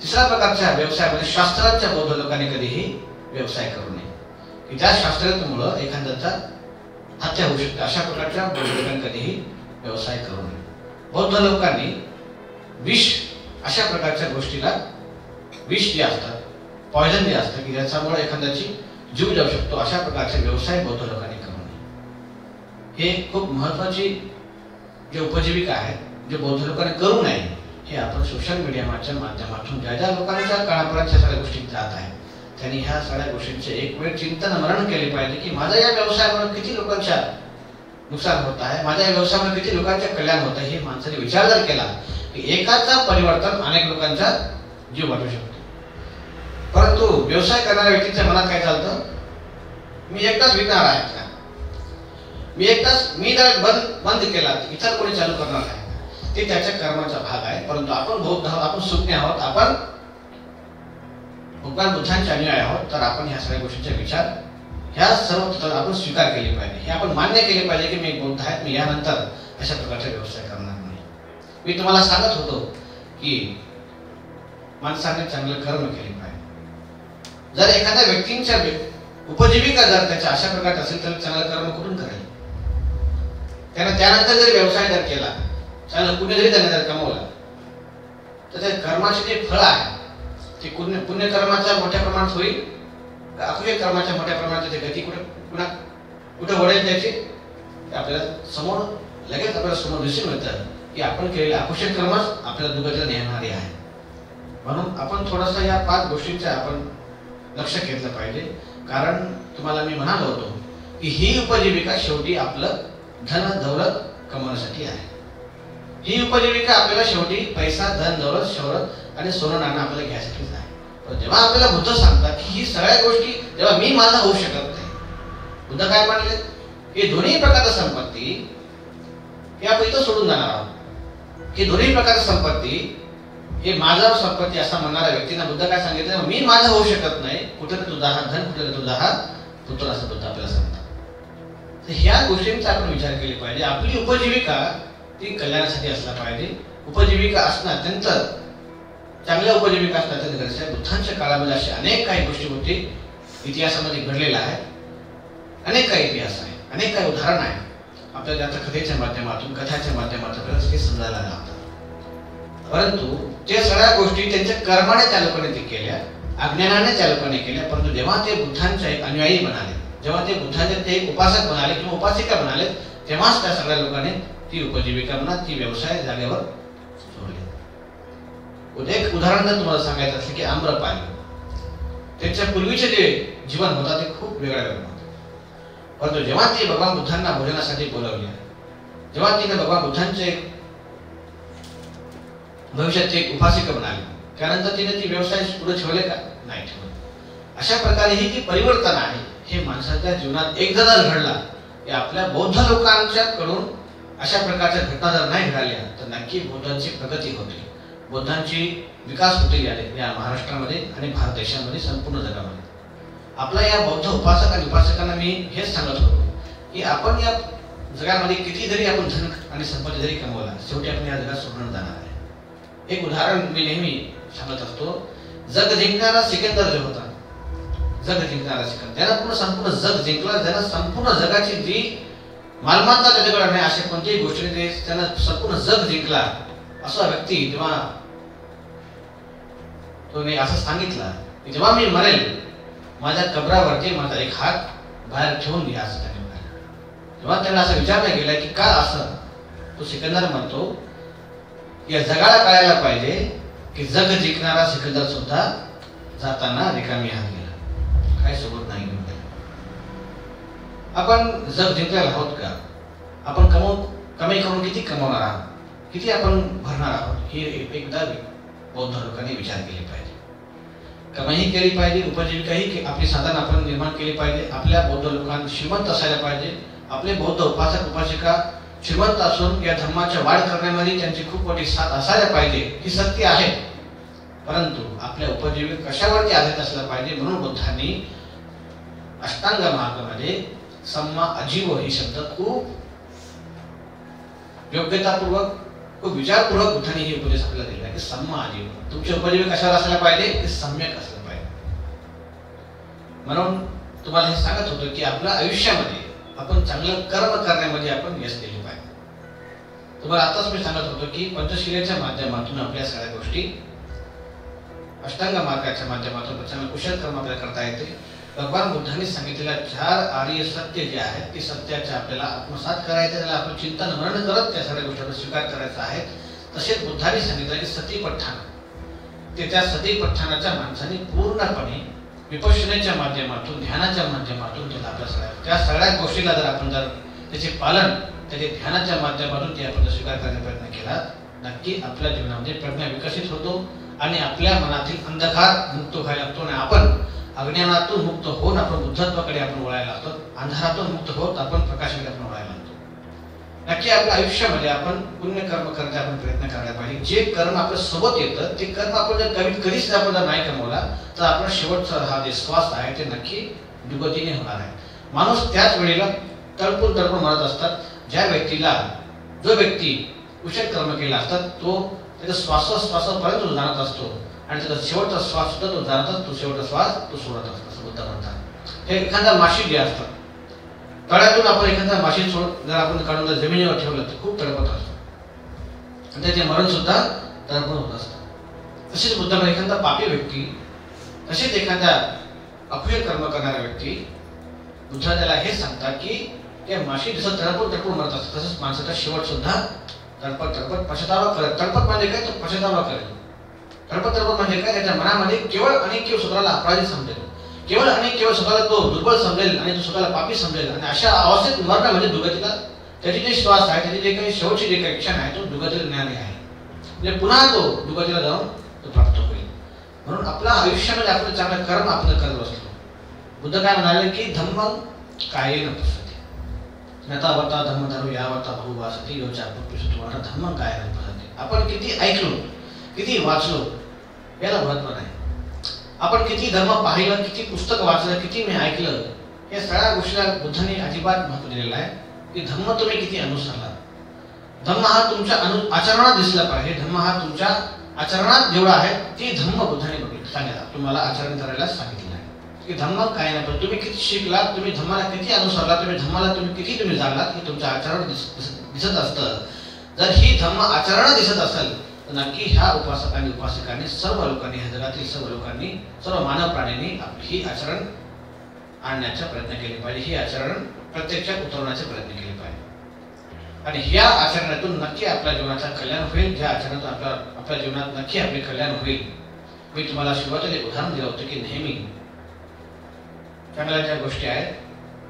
तिसऱ्या प्रकारच्या व्यवसायामध्ये शास्त्रांच्या बौद्ध लोकांनी कधीही व्यवसाय करू नये की त्या शास्त्रांमुळे एखाद्याचा हत्या होऊ शकते. अशा प्रकारच्या बौद्ध लोकांनी कधीही व्यवसाय करू नये. बौद्ध लोकांनी विष अशा प्रकारच्या गोष्टीला विष जे असतात, पॉयझन जे असतं की ज्याच्यामुळे एखाद्याची जीव जाऊ शकतो, अशा प्रकारचे व्यवसाय बौद्ध लोकांनी करू नये. हे खूप महत्वाची जे उपजीविका आहे जे बौद्ध लोकांनी करू नये हे आपण सोशल मीडियाच्या माध्यमातून ज्या ज्या लोकांच्या काळापर्यंत सगळ्या गोष्टी जात आहेत त्यांनी ह्या सगळ्या गोष्टींचे एक वेळ चिंतन मरण केले पाहिजे की माझ्या या व्यवसायामुळे किती लोकांच्या नुकसान होत आहे, माझ्या या व्यवसायामुळे किती लोकांचे कल्याण होत आहे. हे माणसाने विचार जर केला की एकाचा परिवर्तन अनेक लोकांचा जीव वाचू शकतो. परंतु व्यवसाय करणाऱ्या व्यक्तीच्या मनात काय चालतं, मी एकटाच विकणार आहे का, मी जर बंद केला इतर कोणी चालू करणार आहे, ते त्याच्या कर्माचा भाग आहे. परंतु आपण बौद्ध आहोत, आपण सुज्ञ आहोत, आपण भगवान बुद्धांचे अनुयायी आहोत, तर आपण ह्या सगळ्या गोष्टींचा विचार ह्या सर्व आपण स्वीकार केले पाहिजे. हे आपण मान्य केले पाहिजे की मी एक बौद्ध आहे, मी यानंतर अशा प्रकारचा व्यवसाय करणार नाही. मी तुम्हाला सांगत होतो की माणसाने चांगलं कर्म केले पाहिजे. जर एखाद्या व्यक्तींच्या उपजीविका जर त्याच्या अशा प्रकारे असेल तर चांगलं कर्म कुठून करेल. त्याने त्यानंतर जर व्यवसाय जर केला, चांगलं पुण्य जरी त्याने जर कमवलं तर त्या कर्माचे जे फळ आहे ते पुण्यकर्माच्या मोठ्या प्रमाणात होईल, अकुशल कर्माच्या मोठ्या प्रमाणात त्याची गती कुठे वळेल त्याची आपल्याला समोर लगेच आपल्याला समोर दिसून येतं की आपण केलेले अकुशल कर्मच आपल्याला दुर्गतीला नेणारे आहे. म्हणून आपण थोडंसं या 5 गोष्टींचं आपण लक्ष घेतलं पाहिजे. कारण तुम्हाला मी म्हणालो होतो की ही उपजीविका शेवटी आपलं धन दौलत कमवण्यासाठी आहे. ही उपजीविका आपल्याला शेवटी पैसा धन दौलत शौहरत आणि सोनं नाणं आपल्याला घ्यायसाठीच आहे. पण जेव्हा आपल्याला बुद्ध सांगतात की ही सगळ्या गोष्टी जेव्हा मी माझा होऊ शकत नाही, बुद्ध काय म्हणले हे दोन्ही प्रकारची संपत्ती हे आपण इथं सोडून जाणार आहोत. की दोन्ही प्रकारची संपत्ती हे माझा संपत्ती असा म्हणणाऱ्या व्यक्तींना बुद्ध काय सांगितलं, मी माझा होऊ शकत नाही, कुठे तुझा हा धन, कुठे तुझा हा पुत्र, असं बुद्ध आपल्याला सांगतात. तर ह्या गोष्टींचा आपण विचार केले पाहिजे. आपली उपजीविका ती कल्याणासाठी असला पाहिजे. उपजीविका असणं अत्यंत चांगल्या उपजीविका असणं अत्यंत गरजेचं आहे. बुद्धांच्या काळामध्ये अशा अनेक काही गोष्टी होती इतिहासामध्ये घडलेल्या आहेत. अनेक काही इतिहास आहे, अनेक काही उदाहरण आहे आपल्याला आता कथेच्या माध्यमातून, कथाच्या माध्यमातून हे समजायला लागतात. परंतु ते सगळ्या गोष्टी त्यांच्या कर्माने त्या लोकांनी ते केल्या, अज्ञानाने त्या लोकांनी केल्या. परंतु जेव्हा ते बुद्धांचे अनुयायी बनाले, जेव्हा ते बुद्धांचे ते एक उपासक बनाले किंवा उपासिका बनाले, तेव्हाच त्या सगळ्या लोकांनी ती उपजीविका म्हणा, ती व्यवसाय जागेवर सोडले. एक उदाहरण जर तुम्हाला सांगायचं असलं की आम्रपाली, त्यांच्या पूर्वीचे जे जीवन होता ते खूप वेगळं होतं. परंतु जेव्हा ते भगवान बुद्धांना भोजनासाठी बोलवले, जेव्हा तिने भगवान बुद्धांचे भविष्यात एक उपासिका बनाले, त्यानंतर तिने ती व्यवसाय पुढे ठेवले का? नाही ठेवले. अशा प्रकारे ही जी परिवर्तन आहे हे माणसाच्या जीवनात एकदा जर घडला, की आपल्या बौद्ध लोकांच्या कडून अशा प्रकारच्या घटना जर नाही घडल्या तर नक्की बौद्धांची प्रगती होते, बौद्धांची विकास होते या महाराष्ट्रामध्ये आणि भारत देशामध्ये, संपूर्ण जगामध्ये. आपल्या या बौद्ध उपासक आणि उपासकांना मी हेच सांगत होतो की आपण या जगामध्ये किती जरी आपण धन आणि संपत्ती जरी कमवला, शेवटी आपण या जगात सोडून जाणार आहे. एक उदाहरण मी नेहमी सांगत असतो. जग जिंकणारा सिकंदर जो होता, जग जिंकणारा सिकंदर, त्याला पूर्ण संपूर्ण जग जिंकला. त्याला संपूर्ण जगाची जी मालमत्ता त्याच्याकडे नाही, अशा कोणत्याही गोष्टीने त्यानं संपूर्ण जग जिंकला. असा व्यक्ती जेव्हा तो असं सांगितला की जेव्हा मी मरेल, माझ्या कबरावरती माझा एक हात बाहेर ठेवून घ्या, असं त्याने म्हणाले. जेव्हा त्याला असं विचारलं गेलं की का असं, तो सिकंदर म्हणतो या जगाला कळायला पाहिजे की जग जिंकणारा सिकंदर सुद्धा जाताना रिकामी हात गेला, काय सोबत नाही घेऊन गेला. आपण जग जिंकलेला आहोत का? आपण कमाई करून किती कमवणार आहोत, किती आपण भरणार आहोत, हे एकदा बौद्ध लोकांनी विचार केले पाहिजे. कमाई केली पाहिजे, उपजीविकाही आपली साधन आपण निर्माण केली पाहिजे. आपल्या बौद्ध लोकांना श्रीमंत असायला पाहिजे. आपले बौद्ध उपासक उपासिका श्रीमंत असून या धर्माच्या वाढ करण्यामध्ये त्यांची खूप मोठी साथ असायला पाहिजे, ही सत्य आहे. परंतु आपल्या उपजीविका कशावरती आधारित असला पाहिजे, म्हणून बुद्धांनी अष्टांग मार्गामध्ये सम्मा आजीव ही शब्द खूप योग्यतापूर्वक, खूप विचारपूर्वक बुद्धांनी हे उपदेश आपल्याला दिला की सम्मा आजीव, तुमची उपजीविका कशावर असायला पाहिजे, ते सम्यक असलं पाहिजे. म्हणून तुम्हाला हे सांगत होतो की आपल्या आयुष्यामध्ये आपण चांगलं कर्म करण्यामध्ये आपण यश दिले पाहिजे. तुम्हाला आताच मी सांगत होतो की पंचशिलेच्या माध्यमातून आपल्या सगळ्या गोष्टी, अष्टांग मार्गाच्या माध्यमातून चांगलं कुशल कर्म आपल्याला करता येते. भगवान बुद्धांनी सांगितलेल्या 4 आर्य सत्य जे आहेत ते सत्याचे आपल्याला आत्मसात करायचे, त्याला आपण चिंतन मनन करत त्या सगळ्या गोष्टींचा स्वीकार करायचा आहे. तसेच बुद्धांनी सांगितलं की सतीपठ्ठान, ते त्या सतीपठ्ठानाच्या माणसाने पूर्णपणे विपश्यनेच्या माध्यमातून, ध्यानाच्या माध्यमातून त्याला त्या सगळ्या गोष्टीला जर आपण त्याचे पालन, त्याचे ध्यानाच्या माध्यमातून ते आपण स्वीकार करण्याचा प्रयत्न केला, नक्की आपल्या जीवनामध्ये प्रज्ञा विकसित होतो आणि आपल्या मनातील अंधकार मुक्त व्हायला लागतो आणि आपण अज्ञानातून मुक्त होऊन आपण बुद्धत्वाकडे आपण वळायला लागतो. अंधारातून मुक्त होत आपण प्रकाशाकडे आपण वळायला लागतो. नक्की आपल्या आयुष्यामध्ये आपण पुण्य कर्म करण्याचा आपण प्रयत्न करायला पाहिजे. जे कर्म आपल्या सोबत येतं ते कर्म आपण जर कधीच आपण जर नाही कमवला तर आपला शेवटचा हा जे श्वास आहे ते नक्की दुर्गतीने होणार आहे. माणूस त्याच वेळेला तळपून तळपून मरत असतात. ज्या व्यक्तीला, जो व्यक्ती कुशल कर्म केला असतात तो त्याच्या श्वासोश्वासापर्यंत जाणत असतो आणि त्याचा शेवटचा श्वास सुद्धा तो जाणतच, तो शेवटचा श्वास तो सोडत असतो, असं बुद्ध म्हणतात. हे एखादा माशी जे असतात, तळ्यातून आपण एखादा माशी जर आपण काढून जर जमिनीवर ठेवलं तर खूप तडपत असतो आणि त्याचे मरण सुद्धा तडपण होत असतं. तसेच बुद्ध एखादा पापी व्यक्ती, तसेच एखादा अकुशल कर्म करणारा व्यक्ती, बुद्ध त्याला हेच सांगतात की त्या माशी जसं तडपण मरत असतं तसंच माणसाचा शेवट सुद्धा तडपत पश्चाताप करत. तडपत म्हणजे काय, तो पश्चाताप करेल. तडपत म्हणजे काय, त्याच्या मनामध्ये केवळ आणि केवळ स्वतःला अपराधी समजेल, केवळ आणि केवळ स्वतःला तो दुर्बल समजेल आणि तो स्वतःला पापी समजेल आणि अशा अवस्थेत मरणं म्हणजे दुर्गतीला, त्याची जे श्वास आहे, त्याची जे काही शेवटची जे काही क्षण आहे तो दुर्गतीला ज्ञानी आहे, म्हणजे पुन्हा तो दुर्गतीला जाऊन तो प्राप्त होईल. म्हणून आपल्या आयुष्यामध्ये आपलं चांगलं कर्म आपण करत असतो. बुद्ध काय म्हणाले की धम्मं कायेन पश्यति, नतावता धम्मधरो यावता बहुवासती योचा पुरुष तुम्हाला धम्म काय नाही पसंती. आपण किती ऐकलो, किती वाचलो याला महत्व नाही. आपण किती धर्म पाहिलं, किती पुस्तक वाचलं, किती मी ऐकलं, या सगळ्या गोष्टीला बुद्धाने अजिबात महत्व दिलेलं आहे की धम्म तुम्ही किती अनुसरला. धम्म हा तुमच्या आचरणात दिसला पाहिजे. धम्म हा तुमच्या आचरणात जेवढा आहे ती धम्म बुद्धाने सांगितला, तुम्हाला आचरण करायला सांगितलं आहे की धम्म काय नाही. पण तुम्ही किती शिकला, तुम्ही धम्माला किती अनुसरला, तुम्ही धम्माला किती जाणलात हे तुमचं आचरण दिसत असतं. जर ही धम्म आचरण दिसत असेल तर नक्की ह्या उपासकांनी उपासिकांनी सर्व लोकांनी, ह्या जगातील सर्व लोकांनी, सर्व मानव प्राण्यांनी ही आचरण आणण्याचा प्रयत्न केले पाहिजे, ही आचरण प्रत्यक्षात उतरवण्याचे प्रयत्न केले पाहिजे. आणि ह्या आचरणातून नक्की आपल्या जीवनाचा कल्याण होईल. ज्या आचरणातून आपल्या जीवनात नक्की आपले कल्याण होईल. मी तुम्हाला सुरुवातीला एक उदाहरण दिलं होतं की नेहमी चांगल्या ज्या गोष्टी आहेत,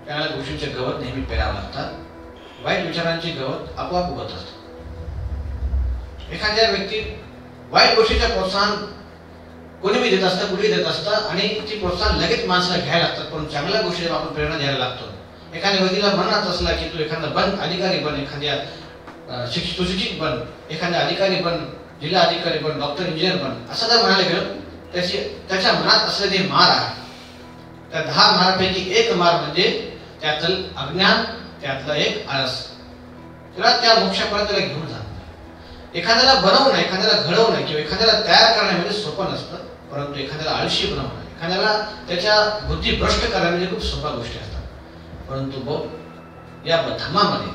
चांगल्या गोष्टींचे गवत नेहमी पेरावं लागतात. वाईट विचारांची गवत आपोआप उगत असतात. एखाद्या व्यक्ती वाईट गोष्टीचं प्रोत्साहन कोणी बी देत असतं, कुठेही देत असतं आणि ती प्रोत्साहन लगेच माणसाला घ्यायला लागतात. पण चांगल्या गोष्टीला आपण प्रेरणा द्यायला लागतो. एखाद्या व्यक्तीला म्हणत असला की तू एखादा बन अधिकारी बन, एखाद्या सुशिक्षित बन, एखाद्या अधिकारी बन, जिल्हा अधिकारी बन, डॉक्टर इंजिनियर बन, असं जर म्हणायला गेलं त्याच्या मनात असलेले मार आहे, त्या 10 मारापैकी एक मार म्हणजे त्यातलं अज्ञान, त्यातलं एक आळस, तुला त्या मोक्षापर्यंत घेऊन जात. एखाद्याला बनवणं, एखाद्याला घडवणं किंवा एखाद्याला तयार करणे म्हणजे सोपं नसतं. परंतु एखाद्याला आळशी बनवणं, एखाद्याला त्याच्या बुद्धी भ्रष्ट करणे म्हणजे खूप सोप्या गोष्टी असतात. परंतु या धम्मामध्ये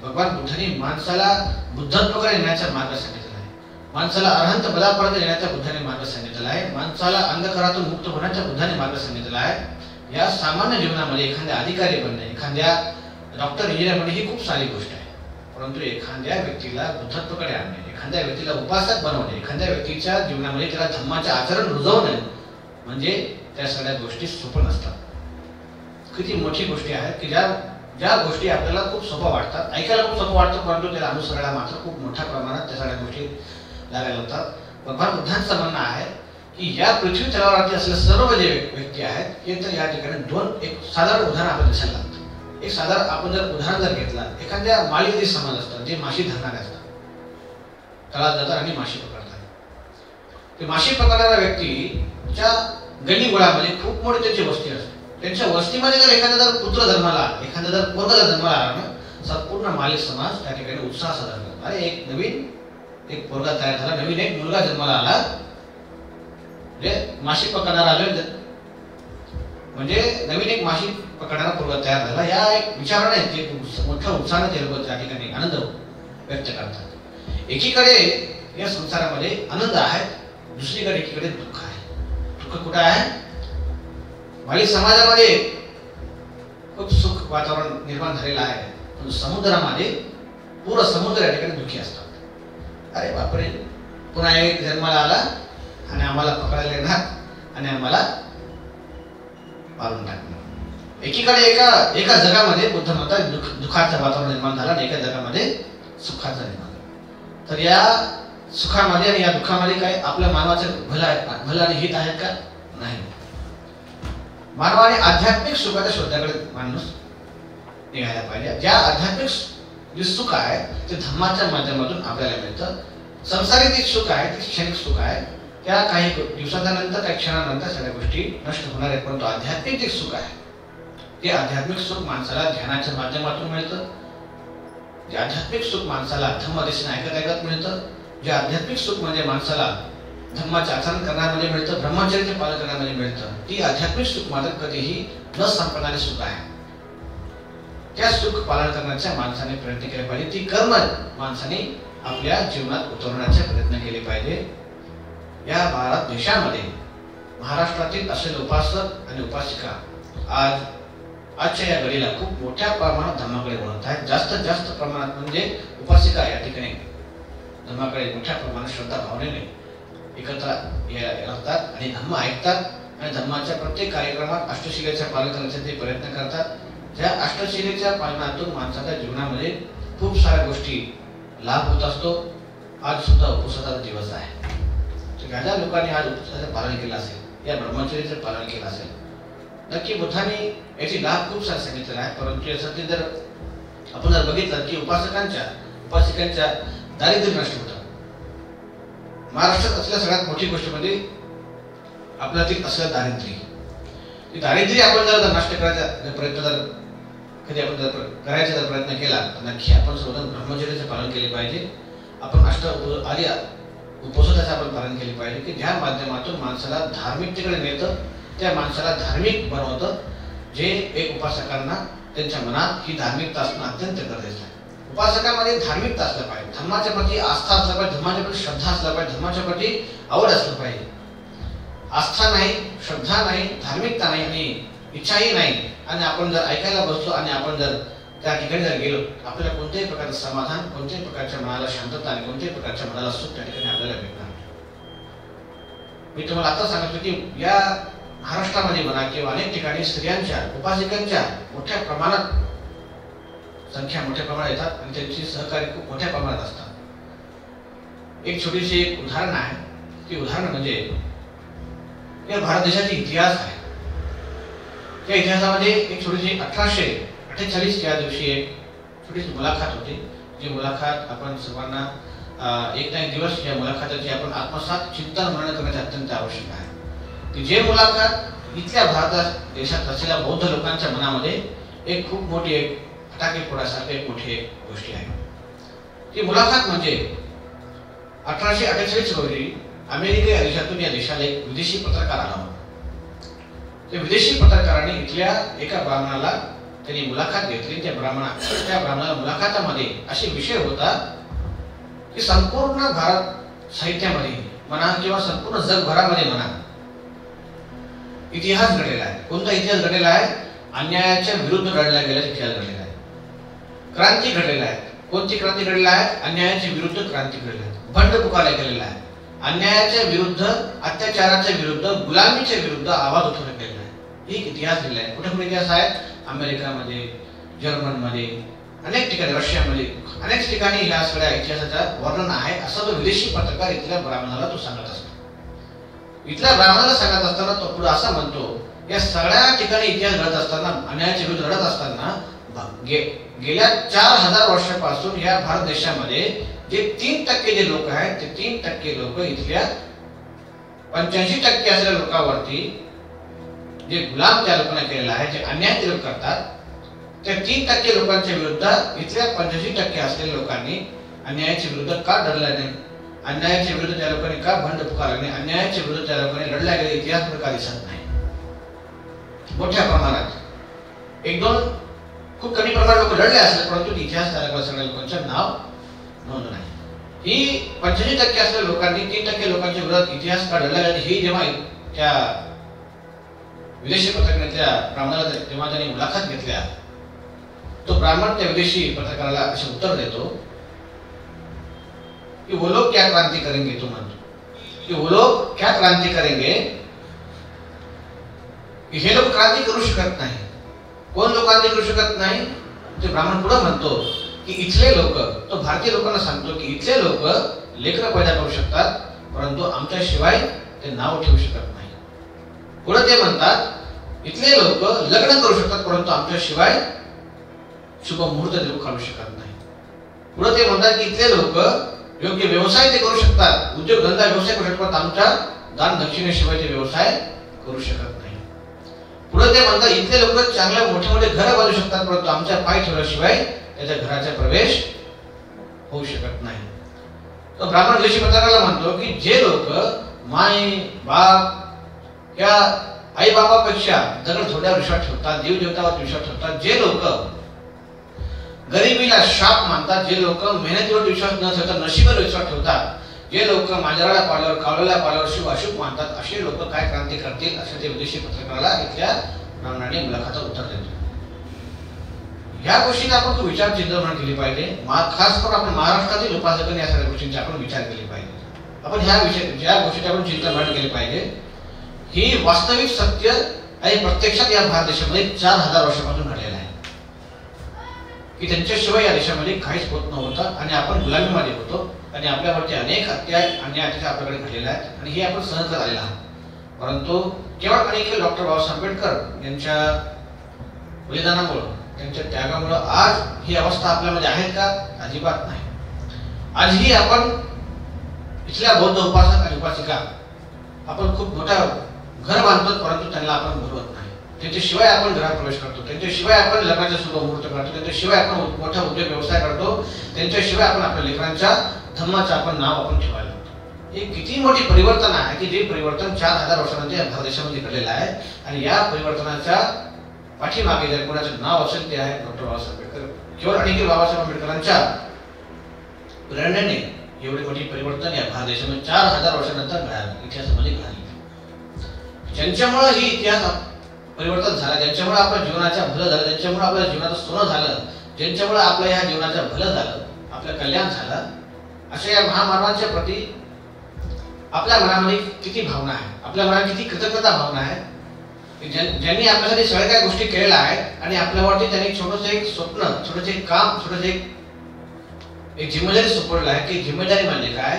भगवान बुद्धांनी माणसाला बुद्धत्वाकडे नेण्याचा मार्ग सांगितलेला आहे. माणसाला अरहंत पदापर्यंत नेण्याचा बुद्धाने मार्ग सांगितलेला आहे. माणसाला अंधकारातून मुक्त होण्याचा बुद्धाने मार्ग सांगितलेला आहे. या सामान्य जीवनामध्ये एखाद्या अधिकारी बनणे, एखाद्या डॉक्टर इंजिनियर बनणे ही खूप सारी गोष्ट आहे. परंतु एखाद्या व्यक्तीला बुद्धत्वाकडे आणणे, एखाद्या व्यक्तीला उपासक बनवणे, एखाद्या व्यक्तीच्या जीवनामध्ये त्याला धम्माचे आचरण रुजवणे म्हणजे त्या सगळ्या गोष्टी सोपं नसतात. किती मोठी गोष्टी आहेत की ज्या गोष्टी आपल्याला खूप सोपं वाटतात, ऐकायला खूप सोपं वाटतं, परंतु त्याला अनुसरायला मात्र खूप मोठ्या प्रमाणात त्या सगळ्या गोष्टी लागायला होतात. भगवान बुद्धांचं म्हणणं आहे की या पृथ्वी तलावरती असलेले सर्व जे व्यक्ती आहेत हे तर या ठिकाणी एक साधारण उदाहरण आपल्याला दिसायला लागतं. एक साधारण आपण जर उदाहरण जर घेतला, एखाद्या माळीमध्ये समाज असतात जे माशी धरणारे असतात, तळात जातात आणि माशी पकडतात. ते माशी पकडणाऱ्या व्यक्तीच्या गलीगोळामध्ये खूप मोठी त्यांची वस्ती असते. त्यांच्या वस्तीमध्ये जर एखादा जर पुत्र जन्माला, एखादा जर पोरगा जन्माला आला ना, संपूर्ण माळी समाज त्या ठिकाणी उत्साह साजरा करतो. अरे एक नवीन एक पोरगा तयार झाला, नवीन एक मुलगा जन्माला आला, म्हणजे माशी पकडणारा आले म्हणजे नवीन एक माशी पकडणारा पोरगा तयार झाला. या एक विचाराने ते मोठ्या उत्साहाने ते लोक त्या ठिकाणी आनंद व्यक्त करतात. एकीकडे या संसारामध्ये आनंद आहे, दुसरीकडे एकीकडे दुःख आहे. दुःख कुठे आहे? माळी समाजामध्ये खूप सुख वातावरण निर्माण झालेलं आहे, पण समुद्रामध्ये पूर्ण समुद्र या ठिकाणी दुःखी असतात. अरे बापरे, पुन्हा एक जन्माला आला आणि आम्हाला पकडायला येणार आणि आम्हाला मारून टाकणार. एकीकडे एका जगामध्ये बुद्ध म्हणतात दुःखाचं वातावरण निर्माण झालं आणि एका जगामध्ये सुखाचं निर्माण झालं. तर या सुखामध्ये आणि या दुःखामध्ये काय आपल्या मानवाचं भलं आणि हित आहेत का? नाही. मानवाने आध्यात्मिक सुखाच्या शोधाकडे माणूस निघायला पाहिजे. ज्या आध्यात्मिक जे सुख आहे ते धम्माच्या माध्यमातून आपल्याला मिळतं. संसारिक सुख आहे ते क्षणिक सुख आहे, त्या काही दिवसांनंतर काही क्षणानंतर सगळ्या गोष्टी नष्ट होणार आहेत. परंतु आध्यात्मिक जे सुख आहे ते आध्यात्मिक सुख माणसाला ध्यानाच्या माध्यमातून मिळतं. जे आध्यात्मिक सुख माणसाला धम्म दिशेने ऐकत मिळतं. जे आध्यात्मिक सुख म्हणजे माणसाला धम्माचे आचरण करण्यामध्ये मिळतं, ब्रह्मचर्याचे पालन करण्यामध्ये मिळतं. ती आध्यात्मिक सुख मात्र कधीही न संपणारे सुख आहे. त्या सुख पालन करण्याच्या माणसाने प्रयत्न केले पाहिजे. ती कर्म माणसाने आपल्या जीवनात उतरवण्याचे प्रयत्न केले पाहिजे. या भारत देशामध्ये महाराष्ट्रातील असलेले उपासक आणि उपासिका आजच्या या घडीला खूप मोठ्या प्रमाणात धम्माकडे वळत आहेत. जास्तीत जास्त प्रमाणात म्हणजे उपासिका या ठिकाणी धम्माकडे मोठ्या प्रमाणात श्रद्धा भावनेने एकत्र राहतात आणि धम्म ऐकतात आणि धम्माच्या प्रत्येक कार्यक्रमात अष्टशिलेचे पालन करण्याचे ते प्रयत्न करतात. ज्या अष्टशिलेच्या पालनातून माणसाच्या जीवनामध्ये खूप साऱ्या गोष्टी लाभ होत असतो. आज सुद्धा उपवासाचा दिवस आहे. ज्या लोकांनी आज उपवासाचं पालन केलं असेल, या ब्रह्मचर्याचं पालन केलं असेल, नक्की बुद्धांनी याची लाभ खूप सारे सांगितलेला आहे. परंतु यासाठी जर आपण जर बघितलं की उपासकांच्या दारिद्र्य नष्ट होतं. महाराष्ट्रात असलेल्या सगळ्यात मोठी गोष्ट म्हणजे आपल्यातील असलेलं दारिद्र्य. दारिद्र्य आपण जर नष्ट करायचा प्रयत्न जर कधी आपण जर करायचा जर प्रयत्न केला तर नक्की आपण स्वतः ब्रह्मचर्याचे पालन केले पाहिजे. आपण आर्य उपवासाचं आपण पालन केले पाहिजे की ज्या माध्यमातून माणसाला धार्मिकतेकडे नेतं, त्या माणसाला धार्मिक बनवतं, जे एक उपासकांना त्यांच्या मनात ही धार्मिकता असणं अत्यंत गरजेचं आहे. उपासकांमध्ये धार्मिकता असलं पाहिजे, धर्माच्या प्रती आस्था असला पाहिजे, धर्माच्या प्रती श्रद्धा असला पाहिजे, धर्माच्या प्रती आवड असलं पाहिजे. आस्था नाही, श्रद्धा नाही, धार्मिकता नाही आणि इच्छाही नाही आणि आपण जर ऐकायला बसलो आणि आपण जर त्या ठिकाणी जर गेलो, आपल्याला कोणत्याही प्रकारचं समाधान, कोणत्याही प्रकारच्या मनाला शांतता आणि कोणत्याही प्रकारच्या मनाला सुख त्या ठिकाणी आपल्याला भेटणार नाही. मी तुम्हाला आता सांगतो की या महाराष्ट्रामध्ये म्हणा किंवा अनेक ठिकाणी स्त्रियांच्या उपासिकांच्या मोठ्या प्रमाणात संख्या मोठ्या प्रमाणात येतात आणि त्यांची सहकार्य खूप मोठ्या प्रमाणात असतात. एक छोटीशी एक उदाहरण आहे. ती उदाहरण म्हणजे या भारत देशाचा इतिहास आहे. त्या इतिहासामध्ये एक छोटीशी 1848 या दिवशी एक छोटीशी मुलाखत होती. जी मुलाखत आपण सर्वांना एक ना एक दिवस या मुलाखतीची आपण आत्मसात चिंतन मनन करण्याचे अत्यंत आवश्यक आहे. की जे मुलाखत इथल्या भारत देशात असलेल्या बौद्ध लोकांच्या मनामध्ये एक खूप मोठी एक फटाके फोडासारखी एक मोठी एक गोष्टी आहे. ती मुलाखत म्हणजे 1848 रोजी अमेरिका या देशातून या देशाला एक विदेशी पत्रकार आला होता. त्या विदेशी पत्रकाराने इथल्या एका ब्राह्मणाला त्यांनी मुलाखत घेतली. त्या ब्राह्मणाला मुलाखतामध्ये असे विषय होता की संपूर्ण भारत साहित्यामध्ये म्हणा किंवा संपूर्ण जगभरामध्ये म्हणा इतिहास घडलेला आहे. कोणता इतिहास घडलेला आहे? अन्यायाच्या विरुद्ध लढला गेलेला इतिहास घडलेला आहे. क्रांती घडलेला आहे. कोणती क्रांती घडलेली आहे? अन्यायाच्या विरुद्ध क्रांती घडलेली आहे. बंड पुकारला गेलेला आहे. अन्यायाच्या विरुद्ध, अत्याचाराच्या विरुद्ध, गुलामीच्या विरुद्ध आवाज उठवण्यात गेलेला आहे. एक इतिहास दिलेला आहे. कुठे कुठे इतिहास आहे? अमेरिकामध्ये, जर्मनमध्ये, अनेक ठिकाणी, रशियामध्ये, अनेक ठिकाणी या सगळ्या इतिहासाचं वर्णन आहे. असा तो विदेशी पत्रकार इथल्या ब्राह्मणाला तो सांगत असतो. इथल्या ब्राह्मणाला सांगत असताना तो पुढे असा म्हणतो, या सगळ्या ठिकाणी इतिहास घडत असताना, अन्यायाच्या विरुद्ध लढत असताना गेल्या 4000 वर्षापासून या भारत देशामध्ये जे 3% जे लोक आहेत, ते 3% लोक इथल्या 85% असलेल्या लोकांवरती जे गुलाम त्या लोकांना केलेला आहे, जे अन्याय ते लोक करतात, त्या 3% लोकांच्या विरुद्ध इथल्या 85% असलेल्या लोकांनी अन्यायाच्या विरुद्ध का लढला नाही, अन्यायाच्या विरुद्ध त्या लोकांनी का बंड पुकारला नाही, अन्यायाच्या विरुद्ध त्या लोकांनी लढला गेला इतिहास प्रकार दिसत नाही. मोठ्या प्रमाणात एक दोन खूप कमी प्रमाणात लोक लढले असले, परंतु इतिहास सगळ्या लोकांचं नाव नोंद नाही. ही 85% असलेल्या लोकांनी 3% लोकांच्या विरोधात इतिहास का लढला गेला ही जेव्हा त्या विदेशी पत्रकाराने त्या ब्राह्मणाला जेव्हा त्यांनी मुलाखत घेतल्या, तो ब्राह्मण त्या विदेशी पत्रकाराला असे उत्तर देतो कि वो लोग क्या क्रांति करेंगे, तो म्हणतो कि वो लोग क्या क्रांति करेंगे, हे लोक क्रांती करू शकत नाही. कोण लोक क्रांती करू शकत नाही? ते ब्राह्मण पुढे म्हणतो की इथले लोक, तो भारतीय लोकांना सांगतो की इथले लोक लेकरं पैदा करू शकतात, परंतु आमच्याशिवाय ते नाव ठेवू शकत नाही. पुढे ते म्हणतात इथले लोक लग्न करू शकतात, परंतु आमच्याशिवाय शुभ मुहूर्त देऊ काढू शकत नाही. पुढे ते म्हणतात की इथले लोक योग्य व्यवसाय ते करू शकतात, उद्योग धंदा व्यवसाय करू शकतात, आमच्या दान दक्षिणेशिवाय ते व्यवसाय करू शकत नाही. पुढे ते म्हणतात इथले लोक चांगले मोठे मोठे घर बांधू शकतात, परंतु आमच्या पाय ठेवल्याशिवाय त्याच्या घराचा प्रवेश होऊ शकत नाही. तो ब्राह्मण विदेशी पत्रकाराला म्हणतो की जे लोक माय बाप या आई बाबापेक्षा दगड थोड्यावर विश्वास ठेवतात, देव देवतावर विश्वास ठेवतात, जे लोक गरिबीला शाप मानतात, जे लोक मेहनतीवर विश्वास न ठेवता नशिबावर विश्वास ठेवतात, जे लोक मांजराला पाल्यावर कावळ्याला पाल्यावर शुभ अशुभ मानतात, असे लोक काय क्रांती करतील, असे ते विदेशी पत्रकाराला इथल्या ब्राह्मणाने मुलाखतीत उत्तर देतो. या गोष्टीचा आपण खूप विचार चिंतन केली पाहिजे. खास करून आपण महाराष्ट्रातील उपासकांनी या सगळ्या गोष्टींची आपण विचार केले पाहिजे. आपण ह्या ज्या गोष्टीचे आपण चिंतन केले पाहिजे, ही वास्तविक सत्य आणि प्रत्यक्षात या भारत देशामध्ये 4000 वर्षापासून घडलेलं आहे की त्यांच्याशिवाय या देशामध्ये काहीच होत नव्हतं आणि आपण गुलामीमध्ये होतो आणि आपल्यावरती अनेक अन्याय आपल्याकडे घडलेले आहेत आणि हे आपण सहन करत आलेला आहोत. परंतु केवळ आणि केवळ डॉक्टर बाबासाहेब आंबेडकर यांच्या बलिदानामुळे त्यांच्या त्यागामुळे आज ही अवस्था आपल्यामध्ये आहे का? अजिबात नाही. आजही आपण इथल्या बौद्ध उपासक आणि उपासिका आपण खूप मोठा घर बांधतो, परंतु त्यांना आपण बोलवत नाही. त्यांच्याशिवाय आपण घरात प्रवेश करतो, त्यांच्याशिवाय आपण लग्नाचा शुभ मुहूर्त करतो, त्यांच्याशिवाय आपण मोठा उद्योग व्यवसाय करतो, त्यांच्याशिवाय आपण आपल्या लेकरांच्या धम्माचं आपण नाव आपण ठेवायला लागतो. हे किती मोठी परिवर्तन आहे की जे परिवर्तन 4000 वर्षांमध्ये भारत देशामध्ये घडलेलं आहे. आणि या परिवर्तनाच्या पाठीमागे जर कोणाचं नाव असेल ते आहे डॉक्टर बाबासाहेब आंबेडकर. केवळ आणि बाबासाहेब आंबेडकरांच्या प्रेरणेने एवढी मोठी परिवर्तन या भारत देशामध्ये 4000 वर्षानंतर इतिहासामध्ये घडले. ज्यांच्यामुळे ही इतिहास परिवर्तन झाला, ज्यांच्यामुळे आपल्या जीवनाच्या भलं झालं, ज्यांच्यामुळे आपल्या जीवनाचं सोनं झालं, ज्यांच्यामुळे आपल्या ह्या जीवनाचं भलं झालं, आपलं कल्याण झालं, अशा या महामानवांच्या प्रती आपल्या मनामध्ये किती भावना आहे, आपल्या मनात किती कृतज्ञता भावना आहे. ज्यांनी आपल्यासाठी सगळ्या काही गोष्टी केलेल्या आहेत आणि आपल्यावरती त्यांनी छोटंसं एक स्वप्न, छोटंसं एक काम, छोटंसं एक जिम्मेदारी सोपवलेलं आहे. की जिम्मेदारी म्हणजे काय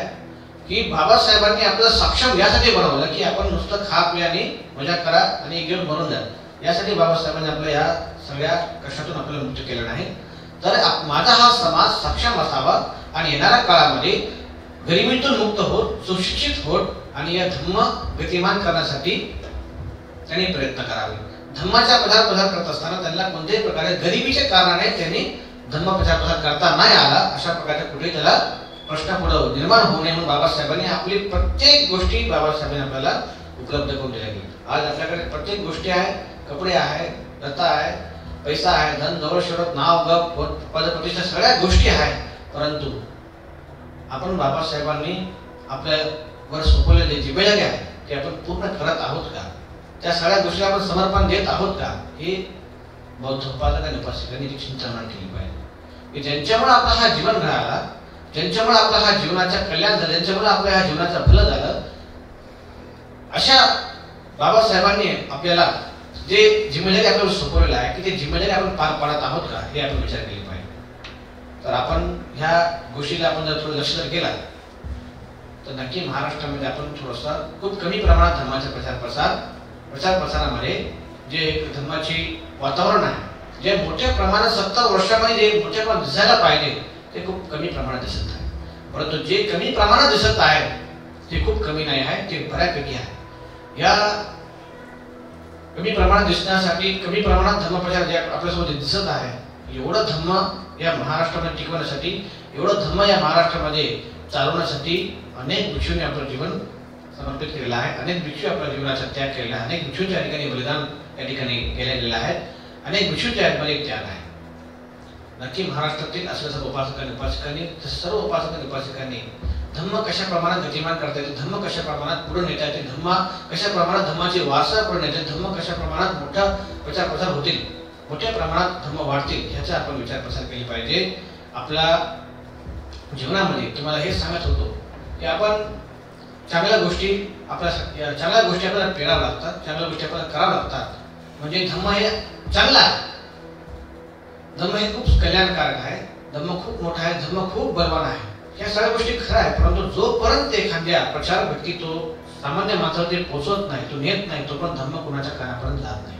की बाबासाहेबांनी आपल्याला सक्षम यासाठी बनवलं की आपण नुसतं खा पी आणि मजा करा आणि घेऊन बनवून द्या. यासाठी बाबासाहेबांनी आपल्या या सगळ्या कष्टातून आपल्याला मुक्त केलं नाही. तर माझा हा समाज सक्षम असावा आणि येणाऱ्या काळामध्ये गरिबीतून मुक्त होत, सुशिक्षित होत आणि या धम्म गतिमान करण्यासाठी त्यांनी प्रयत्न करावे. धम्माचा प्रचार करत असताना त्यांना कोणत्याही प्रकारे गरिबीच्या कारणाने त्यांनी धम्म प्रचार करता नाही आला, अशा प्रकारच्या कुठे त्याला प्रश्न पुढे निर्माण होऊ नये म्हणून बाबासाहेबांनी आपली प्रत्येक गोष्टी बाबासाहेबांनी आपल्याला उपलब्ध करून दिल्या गेली. आज आपल्याकडे प्रत्येक गोष्टी आहे, कपडे आहे, लता आहे, पैसा आहे, धन दौलत शोहरत नाव गप पदप्रतिष्ठा सगळ्या गोष्टी आहेत. परंतु आपण बाबासाहेबांनी आपल्यावर सोपवलेली जिम्मेदारी आहे ती आपण पूर्ण करत आहोत का? त्या सगळ्या गोष्टी आपण समर्पण देत आहोत का? हे बौद्ध उपासक आणि उपासिकांनी चिंता केली पाहिजे. की ज्यांच्यामुळे आपला हा जीवन घडला, ज्यांच्यामुळे आपला हा जीवनाचं कल्याण झालं, ज्यांच्यामुळे आपल्या ह्या जीवनाचं भलं झालं, अशा बाबासाहेबांनी आपल्याला जे जिम्मेदारी आपल्याला सोपवलेलं आहे की ते जिम्मेदारी आपण पार पाडत आहोत का? हे आपण विचार केली पाहिजे. तर आपण ह्या गोष्टीला आपण जर थोडं लक्ष जर केला तर नक्की महाराष्ट्रामध्ये आपण थोडंसं खूप कमी प्रमाणात धर्माचा प्रचार प्रसारामध्ये जे धर्माची वातावरण आहे, जे मोठ्या प्रमाणात 70 वर्षामध्ये जे मोठ्या प्रमाणात दिसायला पाहिजे ते खूप कमी प्रमाणात दिसत आहे. परंतु जे कमी प्रमाणात दिसत आहे ते खूप कमी नाही आहे, ते बऱ्यापैकी आहे. या कमी प्रमाणात दिसण्यासाठी, कमी प्रमाणात धर्मप्रचार जे आपल्यासोबत दिसत आहे, एवढं धर्म या महाराष्ट्रामध्ये टिकवण्यासाठी, एवढं धर्म या महाराष्ट्रामध्ये चालवण्यासाठी अनेक भिक्षूंनी आपलं जीवन समर्पित केलेलं आहे. अनेक भिक्षू आपल्या जीवनाचा त्याग केलेला आहे. अनेक भिक्षूंच्या ठिकाणी बलिदान या ठिकाणी केलेलं आहे. अनेक भिक्षूंच्या आतमध्ये त्याग आहे. नक्की महाराष्ट्रातील असलेल्या सर्व उपासक आणि उपासिकांनी, सर्व उपासक आणि उपासिकांनी धम्म कशा प्रमाणात गतिमान करता येते, धम्म कशा प्रमाणात पुढे नेता येते, धम्म कशा प्रमाणात धम्माची वारसा पुढे नेते, धम्म कशा प्रमाणात मोठा प्रचार प्रसार होतील, मोठ्या प्रमाणात धम्म वाढतील, ह्याचा आपण विचार प्रसार केली पाहिजे. आपल्या जीवनामध्ये तुम्हाला हे सांगत होतो की आपण चांगल्या गोष्टी आपल्याला पेराव्या लागतात, चांगल्या गोष्टी आपल्याला कराव्या लागतात. म्हणजे धम्म हे चांगला आहे, धम्म हे खूप कल्याणकारक आहे, धम्म खूप मोठा आहे, धम्म खूप बलवान आहे. या सगळ्या गोष्टी खरं आहे. परंतु जोपर्यंत एखाद्या प्रचार व्यक्ती तो सामान्य माणसावर पोहोचत नाही, तो नेत नाही, तोपर्यंत धम्म कुणाच्या कानापर्यंत जात नाही.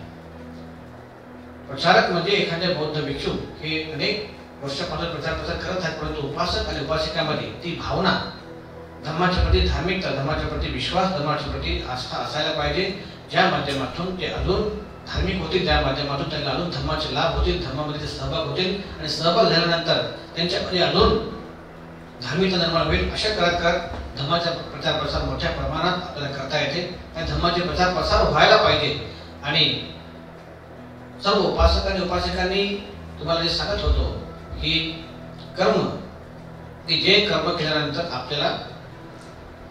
प्रचारक म्हणजे एखाद्या बौद्ध भिक्षू हे अनेक वर्षापासून प्रचार करत आहेत, परंतु उपासक आणि उपासिकामध्ये ती भावना, धर्माच्या प्रती धार्मिकता, धर्माच्या प्रती विश्वास, धर्माच्या प्रती आस्था असायला पाहिजे, ज्या माध्यमातून ते अजून धार्मिक होतील, ज्या माध्यमातून त्यांना अजून धर्माचे लाभ होतील, धर्मामध्ये सहभाग होतील आणि सहभाग झाल्यानंतर त्यांच्यामध्ये अजून धार्मिकता निर्माण होईल. अशा करत धर्माचा प्रचार प्रसार मोठ्या प्रमाणात आपल्याला करता येते. आणि धर्माचे प्रचार प्रसार व्हायला पाहिजे. आणि सर्व उपासक आणि उपासिकांनी तुम्हाला जे सांगत होतो की कर्म, की जे कर्म केल्यानंतर आपल्याला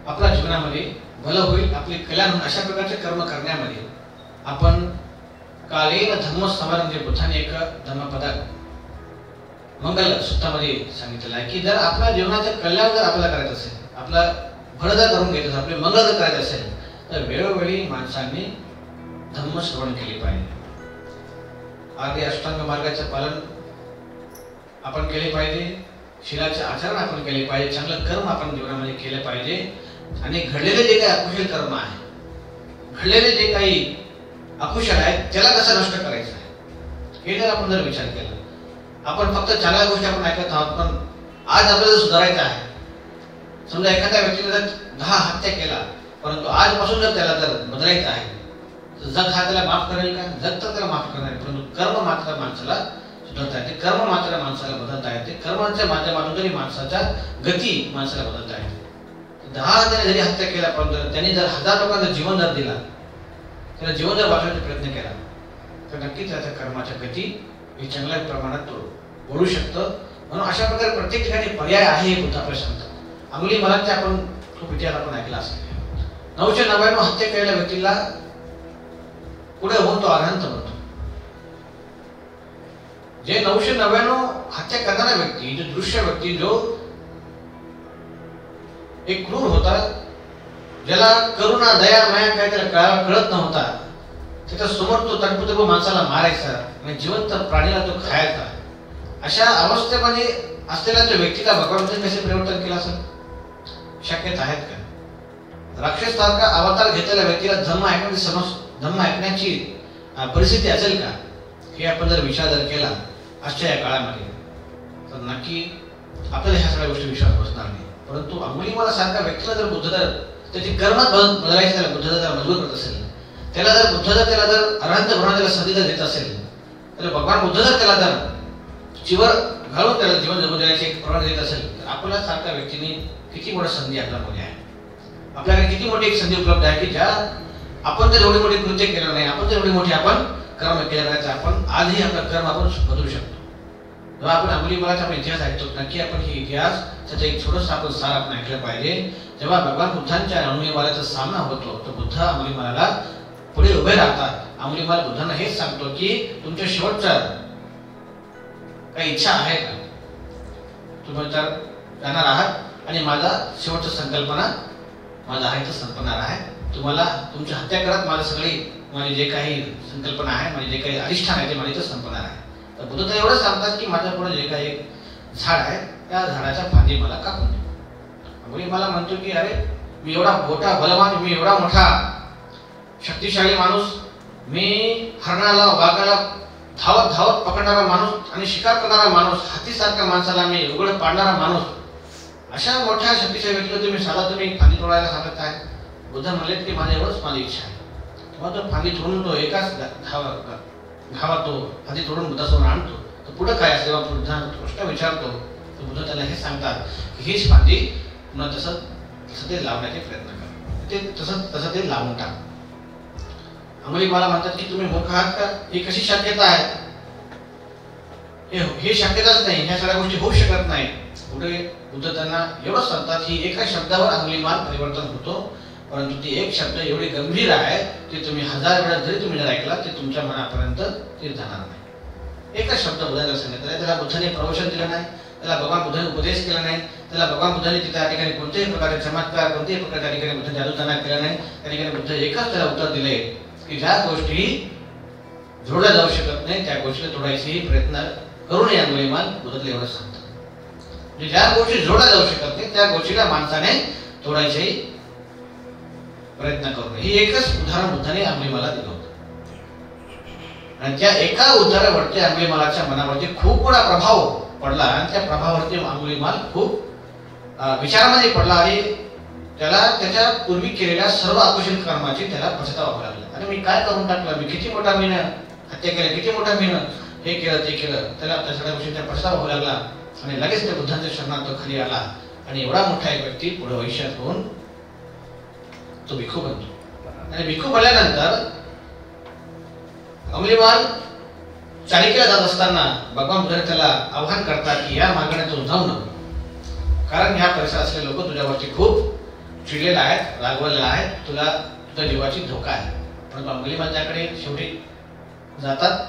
आपल्या जीवनामध्ये भलं होईल, आपले कल्याण होईल, अशा प्रकारचे कर्म करण्यामध्ये आपण कालेन धम्म समारंभ बुद्धाने एक धम्मपदा मंगल सूत्रामध्ये सांगितलेलं आहे की जर आपल्या जीवनाचं कल्याण जर आपल्याला करायचं असेल, आपला भलं जर करून घ्यायचं असेल, आपले मंगल जर करायचं असेल, तर वेळोवेळी माणसांनी धम्म श्रवण केले पाहिजे. आधी अष्टांग मार्गाचे पालन आपण केले पाहिजे, शीलाचे आचरण आपण केले पाहिजे, चांगलं कर्म आपण जीवनामध्ये केले पाहिजे. आणि घडलेले जे काही अकुशल कर्म आहे, घडलेले जे काही अकुशल आहेत त्याला कसं नष्ट करायचं आहे, हे जर आपण जर विचार केला, आपण फक्त चांगल्या गोष्टी आपण ऐकत आहोत, पण आज आपल्याला सुधारायचं आहे. समजा एखाद्या व्यक्तीने जर 10 हत्या केला, परंतु आजपासून जर त्याला जर बदलायचं आहे, तर जग हा त्याला माफ करेल का? जग तर त्याला माफ करणार, परंतु कर्म मात्र माणसाला सुधारता येते, कर्म मात्र माणसाला बदलता येते, कर्मांच्या माध्यमातून तरी माणसाच्या गती माणसाला बदलता येते. 10 जरी हत्या केला, परंतु त्यांनी जर 1000 लोकांचं जीवन जर दिला, त्याला जीवन जर वाचवण्याचा प्रयत्न केला, तर नक्कीच त्याच्या कर्माच्या गती ही चांगल्या प्रमाणात वळू शकतं. म्हणून अशा प्रकारे प्रत्येक ठिकाणी पर्याय आहे बुद्ध आपल्याला सांगतात. अंगुलीमालाचे आपण खूप इतिहास आपण ऐकला असेल. 999 हत्या केलेल्या व्यक्तीला पुढे होऊन तो अरहंत बनतो. जे 999 हत्या करणारा व्यक्ती, जो दृश्य व्यक्ती, जो एक क्रूर होता, ज्याला करुणा दया माया काय त्याला कळत नव्हता, त्याच्या समोर तो तडपुतडू माणसाला मारायचा आणि जिवंत प्राणीला तो खायचा, अशा अवस्थेमध्ये असलेल्या त्या व्यक्तीला भगवान कसे परिवर्तन केलं असेल? शक्यता आहेत का? राक्षस सारखा अवतार घेतलेल्या व्यक्तीला धम्म ऐकण्याची परिस्थिती असेल का? हे आपण जर विचार जर केला आजच्या या काळामध्ये, तर नक्की आपल्याला ह्या सगळ्या गोष्टी विश्वास बसणार नाही. परंतु अंगुलीमाला सारख्या व्यक्तीला जर बुद्ध जर त्याची कर्म बदलायची त्याला बुद्ध जर मजबूर करत असेल, त्याला जर बुद्ध जर त्याला जर अरहंत बनवण्याला संधी जर देत असेल, तर भगवान बुद्ध जर त्याला जर जीवर घालून त्याला जीवन जगू देण्याची एक प्रेरणा देत असेल, तर आपल्या सारख्या व्यक्तीने किती मोठी संधी आपल्यामध्ये आहे. आपल्याकडे किती मोठी एक संधी उपलब्ध आहे की ज्या आपण जर एवढी मोठी कृत्य केलं नाही, आपण जर एवढी मोठी आपण कर्म केलं नाही, तर आपण आजही आपला कर्म आपण बदलू शकतो. जेव्हा आपण अंगुलीमालाचा आपण इतिहास ऐकतो, नक्की आपण ही इतिहास त्याचा एक छोटंसं आपण सार आपण ऐकलं पाहिजे. जेव्हा भगवान बुद्धांच्या अंगुलीमालाचा सामना होतो, तर बुद्ध अंगुलीमालाला पुढे उभे राहतात. अंगुलीमाल बुद्धांना हेच सांगतो की तुमच्या शेवटच्या काही इच्छा आहे का? तुम्ही तर जाणार आहात आणि माझा शेवटची संकल्पना माझा आहे तर संपणार आहे. तुम्हाला तुमची हत्या करत माझं सगळी माझी जे काही संकल्पना आहे, माझे जे काही अधिष्ठान आहे ते माझे तर संपणार आहे. तर बुद्ध तर एवढं सांगतात की माझ्या पुढे जे काही एक झाड आहे, त्या झाडाच्या फांदी मला कापून दे. अंगुलीमाला म्हणतो की अरे मी एवढा मोठा बलवान, मी एवढा मोठा शक्तिशाली माणूस, मी हरणाला वाघाला धावत धावत पकडणारा माणूस आणि शिकार करणारा माणूस, हातीसारख्या माणसाला मी उघड पाडणारा माणूस, अशा मोठ्या शक्तिशाली व्यक्तीला तुम्ही फांदी तोडायला सांगत आहे. बुद्ध म्हणले की माझ्या एवढंच माझी इच्छा आहे. तेव्हा तो फांदी तोडून तो एकाच घावात तो फांदी तोडून बुद्धासमोर आणतो. तर पुढे काय असते तेव्हा बुद्धांना प्रश्न विचारतो, तर बुद्ध त्याला हे सांगतात की हीच फांदी पुन्हा तसं ते लावण्याचे प्रयत्न कर, ते तसं ते लावून टाक. अंगुलीमाला म्हणतात की तुम्ही मूर्ख आहात का? ही कशी शक्यता आहे? हे शक्यताच नाही, ह्या सगळ्या गोष्टी होऊ शकत नाही. पुढे बुद्ध त्यांना एवढं सांगतात की एका शब्दावर अंगुलीमाल परिवर्तन होतो, परंतु ती एक शब्द एवढी गंभीर आहे की तुम्ही 1000 वेळा जरी तुम्ही जर ऐकला ते तुमच्या मनापर्यंत ते जाणार नाही. एकच शब्द बुद्धाला सांगितलं, त्याला बुद्धाने प्रवचन दिलं नाही, त्याला भगवान बुद्धाने उपदेश केला नाही, त्याला भगवान बुद्धाने त्या ठिकाणी कोणत्याही प्रकारचे चमत्कार, कोणत्याही प्रकारे त्या ठिकाणी बुद्ध जादूटोणा केला नाही. त्या ठिकाणी बुद्ध एकच त्याला उत्तर दिले की ज्या गोष्टी जोडल्या जाऊ शकत नाही त्या गोष्टीला तोडायचे प्रयत्न करू नये. अंगुलीमाल बुद्ध एवढं सांगतात, ज्या गोष्टी जोडल्या जाऊ शकत नाही त्या गोष्टीला माणसाने तोडायचे प्रयत्न करू नये. ही एकच उदाहरण बुद्धाने अंगुलीमाला दिलं होतं आणि त्या एका उदाहरणावरती अंगुलीमालाच्या मनावरती खूप मोठा प्रभाव पडला आणि त्या प्रभावावरती अंगुलीमाल खूप विचारामध्ये पडला आणि त्याला त्याच्या पूर्वी केलेल्या सर्व अकुशल कर्माची त्याला पश्चाताप व्हावा लागला. आणि मी काय करून टाकलं, मी किती मोठा हत्या केलं, किती मोठा हे केलं ते केलं, त्याला त्या सगळ्या गोष्टींचा पश्चाताप व्हावा लागला आणि लगेच त्या बुद्धांच्या शरणात तो खाली आला आणि एवढा मोठा एक व्यक्ती पुढे भविष्यात होऊन तो भिक्खू बनतो. आणि भिक्खू बनल्यानंतर अंगुलीमाल चारिकेला जात असताना भगवान बुद्ध त्याला आव्हान करतात की या मार्गाने तू जाऊ नको, कारण ह्या परिसरात असलेले लोक तुझ्यावरती खूप चिडलेले आहेत, रागवलेले आहेत, तुला तुझ्या जीवाची धोका आहे. परंतु अंगुलीमाल त्याकडे शेवटी जातात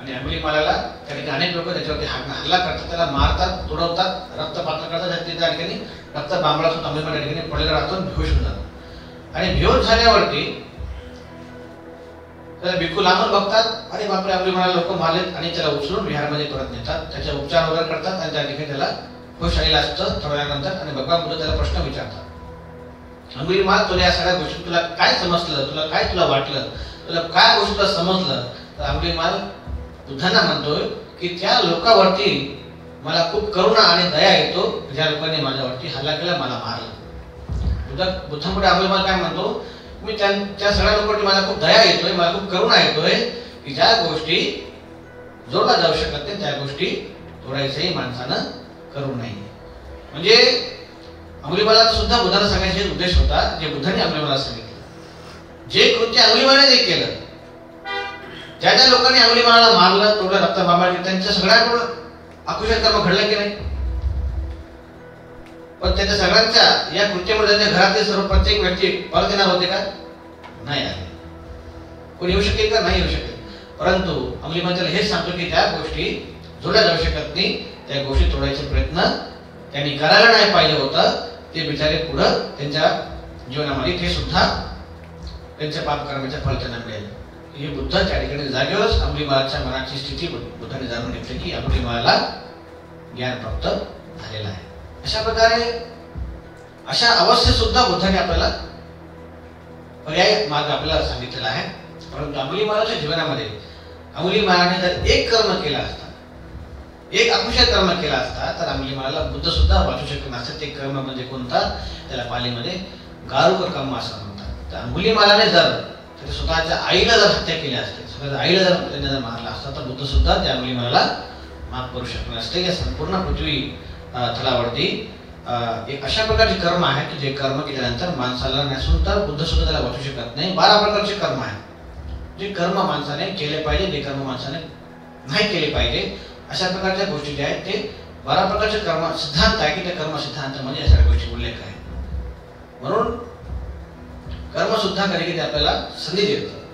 आणि अंगुलीमालाला त्या ठिकाणी अनेक लोक त्याच्यावरती हल्ला करतात, त्याला मारतात, तुडवतात, रक्तपात करतात. त्या ठिकाणी रक्त बांबळा सुद्धा अंगुलीमाल त्या ठिकाणी पडलेला राहतो, बेहोश होऊन जातो. आणि बेहोश झाल्यावरती त्याला भिक्खू लांबून बघतात, अरे बापरे अंगुलीमाला लोक मारलेत आणि त्याला उचलून विहारमध्ये परत नेतात, त्याचे उपचार वगैरे करतात आणि त्या ठिकाणी त्याला होश आलेला असतं थोड्या वेळानंतर. आणि भगवान बुद्ध त्याला प्रश्न विचारतात, अंगुलीमाल तुला या सगळ्या गोष्टी तुला काय समजलं, तुला वाटलं, तुला काय गोष्ट समजलं? तर अंगुलीमाल बुद्धांना म्हणतोय की त्या लोकांवरती मला खूप करुणा आणि दया येतो ज्या लोकांनी माझ्यावरती हल्ला केला, मला मारलं. बुद्धांपुढे अंगुलीमाल काय म्हणतो, मी त्या सगळ्या लोकांवरती मला खूप दया येतोय, मला खूप करुणा येतोय की ज्या गोष्टी जोडल्या जाऊ शकत नाही त्या गोष्टी तोडायचंही माणसानं करू नये. म्हणजे अंगुलीमालाचा सुद्धा बुद्धाला सांगायचा उद्देश होता, जे बुद्धांनी अंगुलीमाला सांगितलं, जे कृत्य अंगुलीमालाने जे केलं, ज्या ज्या लोकांनी अंगुलीमालाला मारलं, तोडलं, रक्त बाबाळले, त्यांच्या सगळ्यांकडून अकुशल कर्म घडलं की नाही? पण त्याच्या सगळ्यांच्या या कृत्यामुळे त्यांच्या घरातील सर्व प्रत्येक व्यक्ती परत येणार होते का? नाही आले. कोणी येऊ शकेल का? नाही येऊ शकेल. परंतु अंगुलीमाल त्याला हेच सांगतो की ज्या गोष्टी जोडल्या जाऊ शकत नाही त्या गोष्टी तोडायचे प्रयत्न त्यांनी करायला नाही पाहिजे होतं. ते बिचारे पुढं त्यांच्या जीवनामध्ये ते सुद्धा त्यांच्या पापकर्माच्या फळ त्यांना मिळेल. हे बुद्ध त्या ठिकाणी जागेवरच अंगुलीमालाच्या मनाची स्थिती बुद्धाने जाणून घेतली की अंगुलीमालाला ज्ञान प्राप्त झालेलं आहे. अशा प्रकारे अशा अवस्थेत सुद्धा बुद्धाने आपल्याला पर्याय मार्ग आपल्याला सांगितलेला आहे. परंतु अंगुलीमालाच्या जीवनामध्ये अंगुलीमालाने जर एक कर्म केला असता, एक अकुशल कर्म केला असता, तर अंगुलीमालाला बुद्ध सुद्धा वाचू शकत नसते. ते कर्म म्हणजे कोणता? त्याला पालीमध्ये गारुक कर्म असं म्हणतात. तर अंगुलीमालाने जर स्वतःच्या आईला जर हत्या केली असते, स्वतःच्या आईला जर त्याने जर मारला असता, तर बुद्ध सुद्धा त्या अंगुलीमालाला माफ करू शकले नसते. या संपूर्ण पृथ्वी तलावरती एक अशा प्रकारचे कर्म आहे की जे कर्म केल्यानंतर माणसाला नसून तर बुद्ध सुद्धा त्याला वाचू शकत नाही. 12 प्रकारचे कर्म आहेत जे कर्म माणसाने केले पाहिजे, जे कर्म माणसाने नाही केले पाहिजे. अशा प्रकारच्या गोष्टी ज्या आहेत ते 12 प्रकारचे कर्म सिद्धांत आहे की त्या कर्म सिद्धांतामध्ये या सगळ्या गोष्टी उल्लेख आहे. म्हणून कर्म सुद्धा कधी कधी आपल्याला संधी देतं.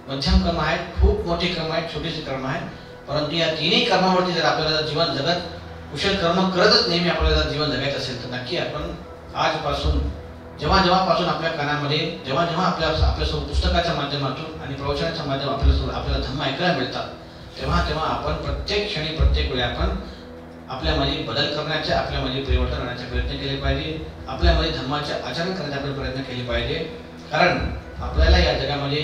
मध्यम कर्म आहेत, खूप मोठी कर्म आहेत, छोटीशी कर्म आहेत. परंतु या तिन्ही कर्मावरती जर आपल्याला जीवन जगत कुशल कर्म करतच नेहमी आपल्याला जीवन जगायचं असेल तर नक्की आपण आजपासून जेव्हा जेव्हापासून आपल्या कानामध्ये जेव्हा जेव्हा आपल्यासोबत पुस्तकाच्या माध्यमातून आणि प्रवचनाच्या माध्यमातून आपल्याला धम्म ऐकायला मिळतात, तेव्हा तेव्हा आपण प्रत्येक क्षणी प्रत्येक वेळी आपण आपल्यामध्ये बदल करण्याचे, आपल्यामध्ये परिवर्तन आणण्याचे प्रयत्न केले पाहिजे. आपल्यामध्ये धम्माचे आचरण करण्याचे प्रयत्न केले पाहिजे. कारण आपल्याला या जगामध्ये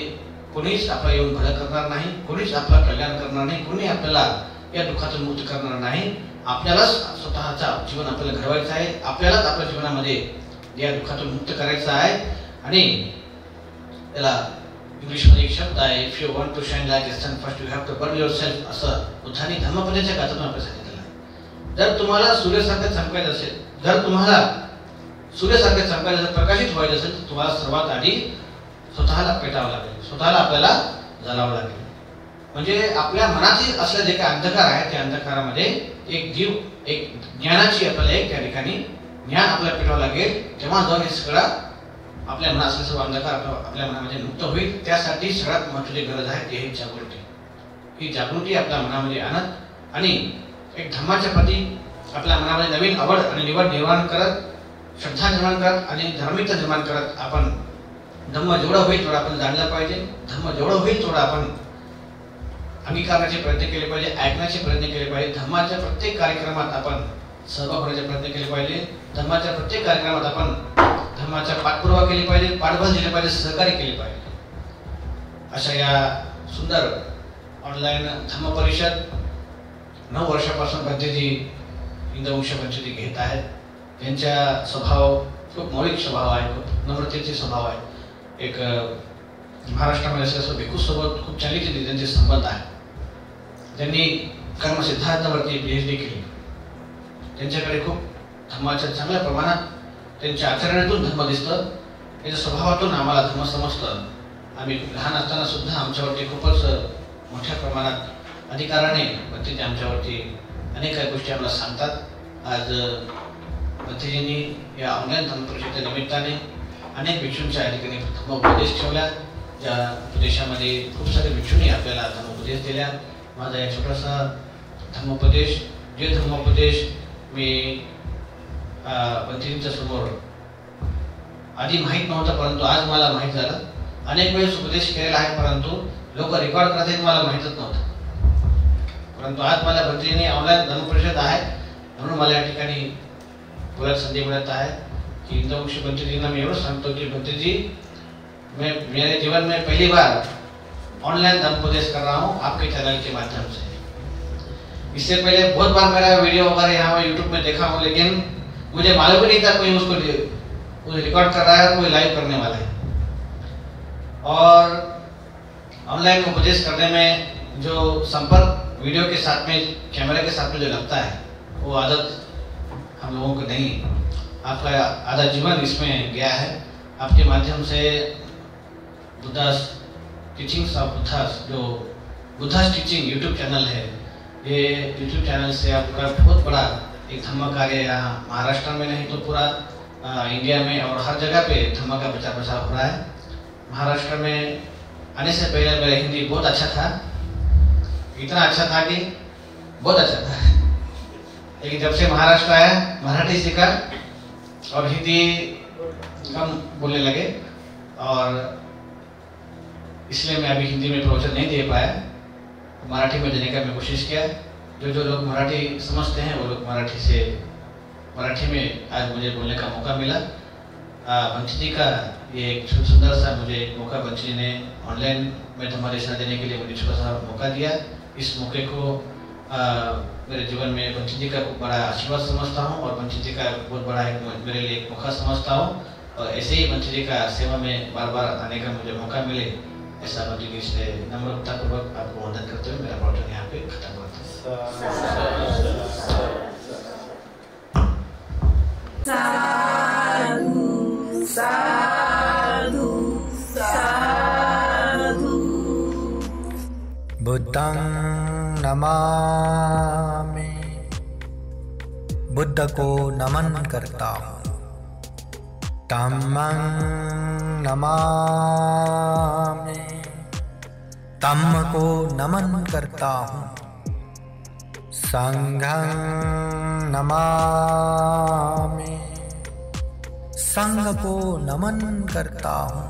कोणीच आपला येऊन भलं करणार नाही, कोणीच आपला कल्याण करणार नाही, कोणी आपल्याला या दुःखातून मुक्त करणार नाही. आपल्यालाच स्वतःचं जीवन आपल्याला घडवायचं आहे, आपल्यालाच आपल्या जीवनामध्ये या दुःखातून मुक्त करायचं आहे. आणि त्याला इंग्लिशमध्ये एक शब्द आहे, if you want to shine like the sun first you have to burn yourself, असं बुद्धांनी धम्मपदेच्या गाथेतून आपल्याला सांगितलेलं आहे. जर तुम्हाला सूर्यासारखं चमकायचं असेल, जर तुम्हाला सूर्यासारखं चमकायचं, प्रकाशित व्हायचं असेल तर तुम्हाला सर्वात आधी स्वतःला पेटावं लागेल, स्वतःला आपल्याला जलावं लागेल. म्हणजे आपल्या मनातील असलेले जे काही अंधकार आहे त्या अंधकारामध्ये एक ज्ञानाची आपल्याला एक त्या ठिकाणी ज्ञान आपल्याला पेटावं लागेल. तेव्हा जाऊन हे सगळं आपल्या मनात असलेला सर्व अंधकार आपल्या मनामध्ये मुक्त होईल. त्यासाठी सगळ्यात महत्त्वाची गरज आहे ती आहे जागृती. ही जागृती आपल्या मनामध्ये आणत आणि एक धर्माच्या प्रती आपल्या मनामध्ये नवीन आवड आणि निवड निर्माण करत, श्रद्धा निर्माण करत आणि धार्मिकता निर्माण करत आपण धम्म जेवढं होईल तेवढं आपण जाणलं पाहिजे. धम्म जेवढं होईल तेवढं आपण अंगीकारण्याचे प्रयत्न केले पाहिजे, ऐकण्याचे प्रयत्न केले पाहिजे. धम्माच्या प्रत्येक कार्यक्रमात आपण सहभाग होण्याचे प्रयत्न केले पाहिजे. धम्माच्या प्रत्येक कार्यक्रमात आपण धम्माचा पाठपुरावा केले पाहिजे, पाठबळ दिले पाहिजे, सहकार्य केले पाहिजे. अशा या सुंदर ऑनलाईन धम्म परिषद 9 वर्षापासून भंतेजी इंदवंश भंतेजी घेत आहेत. त्यांच्या स्वभाव खूप मौलिक स्वभाव आहे, खूप नम्रतेचे स्वभाव आहे. एक महाराष्ट्रामध्ये असं भिक्खूसोबत खूप चांगली त्यांचे संबंध आहे. त्यांनी कर्मसिद्धांतावरती PhD केली. त्यांच्याकडे खूप धम्माच्या चांगल्या प्रमाणात त्यांच्या आचरणातून धम्म दिसतं, त्यांच्या स्वभावातून आम्हाला धम्म समजतं. आम्ही लहान असताना सुद्धा आमच्यावरती खूपच मोठ्या प्रमाणात अधिकाराने भंतेजी आमच्यावरती अनेक काही गोष्टी आम्हाला सांगतात. आज भंतेजींनी या ऑनलाईन धम्म परिषदेच्या निमित्ताने अनेक भिक्षूंच्या ठिकाणी धम्मोपदेश ठेवल्या. ज्या उपदेशामध्ये खूप सारे भिक्षूंनी आपल्याला धम्मोपदेश दिल्या. माझा एक छोटासा धम्मोपदेश, जे धम्मोपदेश मी भंतेजींच्या समोर आधी माहीत नव्हतं, परंतु आज मला माहीत झालं. अनेक वेळेस उपदेश केलेला आहे, परंतु लोक रेकॉर्ड करत आहेत मला माहीतच नव्हतं. परंतु आज मला भंतेजींनी ऑनलाईन धम्मपरिषद आहे म्हणून मला या ठिकाणी बोलायला संधी मिळत आहे की इंदवंश भंतेजींना मी एवढं सांगतो की भंतेजी, मैं मेरे जीवन में पहली बार ऑनलाइन धर्मोपदेश कर रहा हूँ आपके चैनल के माध्यम से। इससे पहले बहुत बार मेरा वीडियो वगैरह यहाँ यूट्यूब में देखा हूँ, लेकिन मुझे मालूम ही नहीं था कोई उसको रिकॉर्ड कर रहा है और कोई लाइव करने वाला है। और ऑनलाइन उपदेश करने में जो संपर्क वीडियो के साथ में, कैमरे के साथ में जो लगता है, वो आदत हम लोगों को नहीं। आपका आधा जीवन इसमें गया है। आपके माध्यम से बुद्धास टीचिंग्स ऑफ बुद्धास, जो बुद्धास टीचिंग यूट्यूब चैनल है, ये यूट्यूब चैनल से आपका बहुत बड़ा एक धम्म कार्य यहाँ महाराष्ट्र में नहीं तो पूरा इंडिया में और हर जगह पे धम्म का प्रचार प्रसार हो रहा है। महाराष्ट्र में आने से पहले मेरा हिंदी बहुत अच्छा था, इतना अच्छा था कि बहुत अच्छा था, लेकिन जब से महाराष्ट्र आया मराठी सीखा और हिंदी कम बोलने लगे, और इसलिए मैं अभी हिंदी में प्रवचन नहीं दे पाया। मराठी में देने का मैं कोशिश किया। जो लोग मराठी समझते हैं वो लोग मराठी में आज मुझे बोलने का मौका मिला। बंशी जी का ये एक सुंदर सा मुझे एक मौका बंशी जी ने ऑनलाइन में धम्मदेशना देने के लिए मुझे छोटा सा मौका दिया। इस मौके को मेरे जीवन में बंशी जी का बड़ा आशीर्वाद समझता हूँ और बंशी जी का बहुत बड़ा मेरे लिए एक मौका समझता हूँ। और ऐसे ही बंशी जी का सेवा में बार बार आने का मुझे मौका मिले, ऐसा बंशी जी से नम्रतापूर्वक आपको वंदन करते हुए मेरा प्रवचन यहाँ पे खत्म करता हूँ। साधु साधु साधु। बुद्धं नमामि, बुद्ध को नमन करता हूँ। धम्मं नमामि, धम्म को नमन करता हूँ। संघं नमामि, संघ को नमन करता हूँ।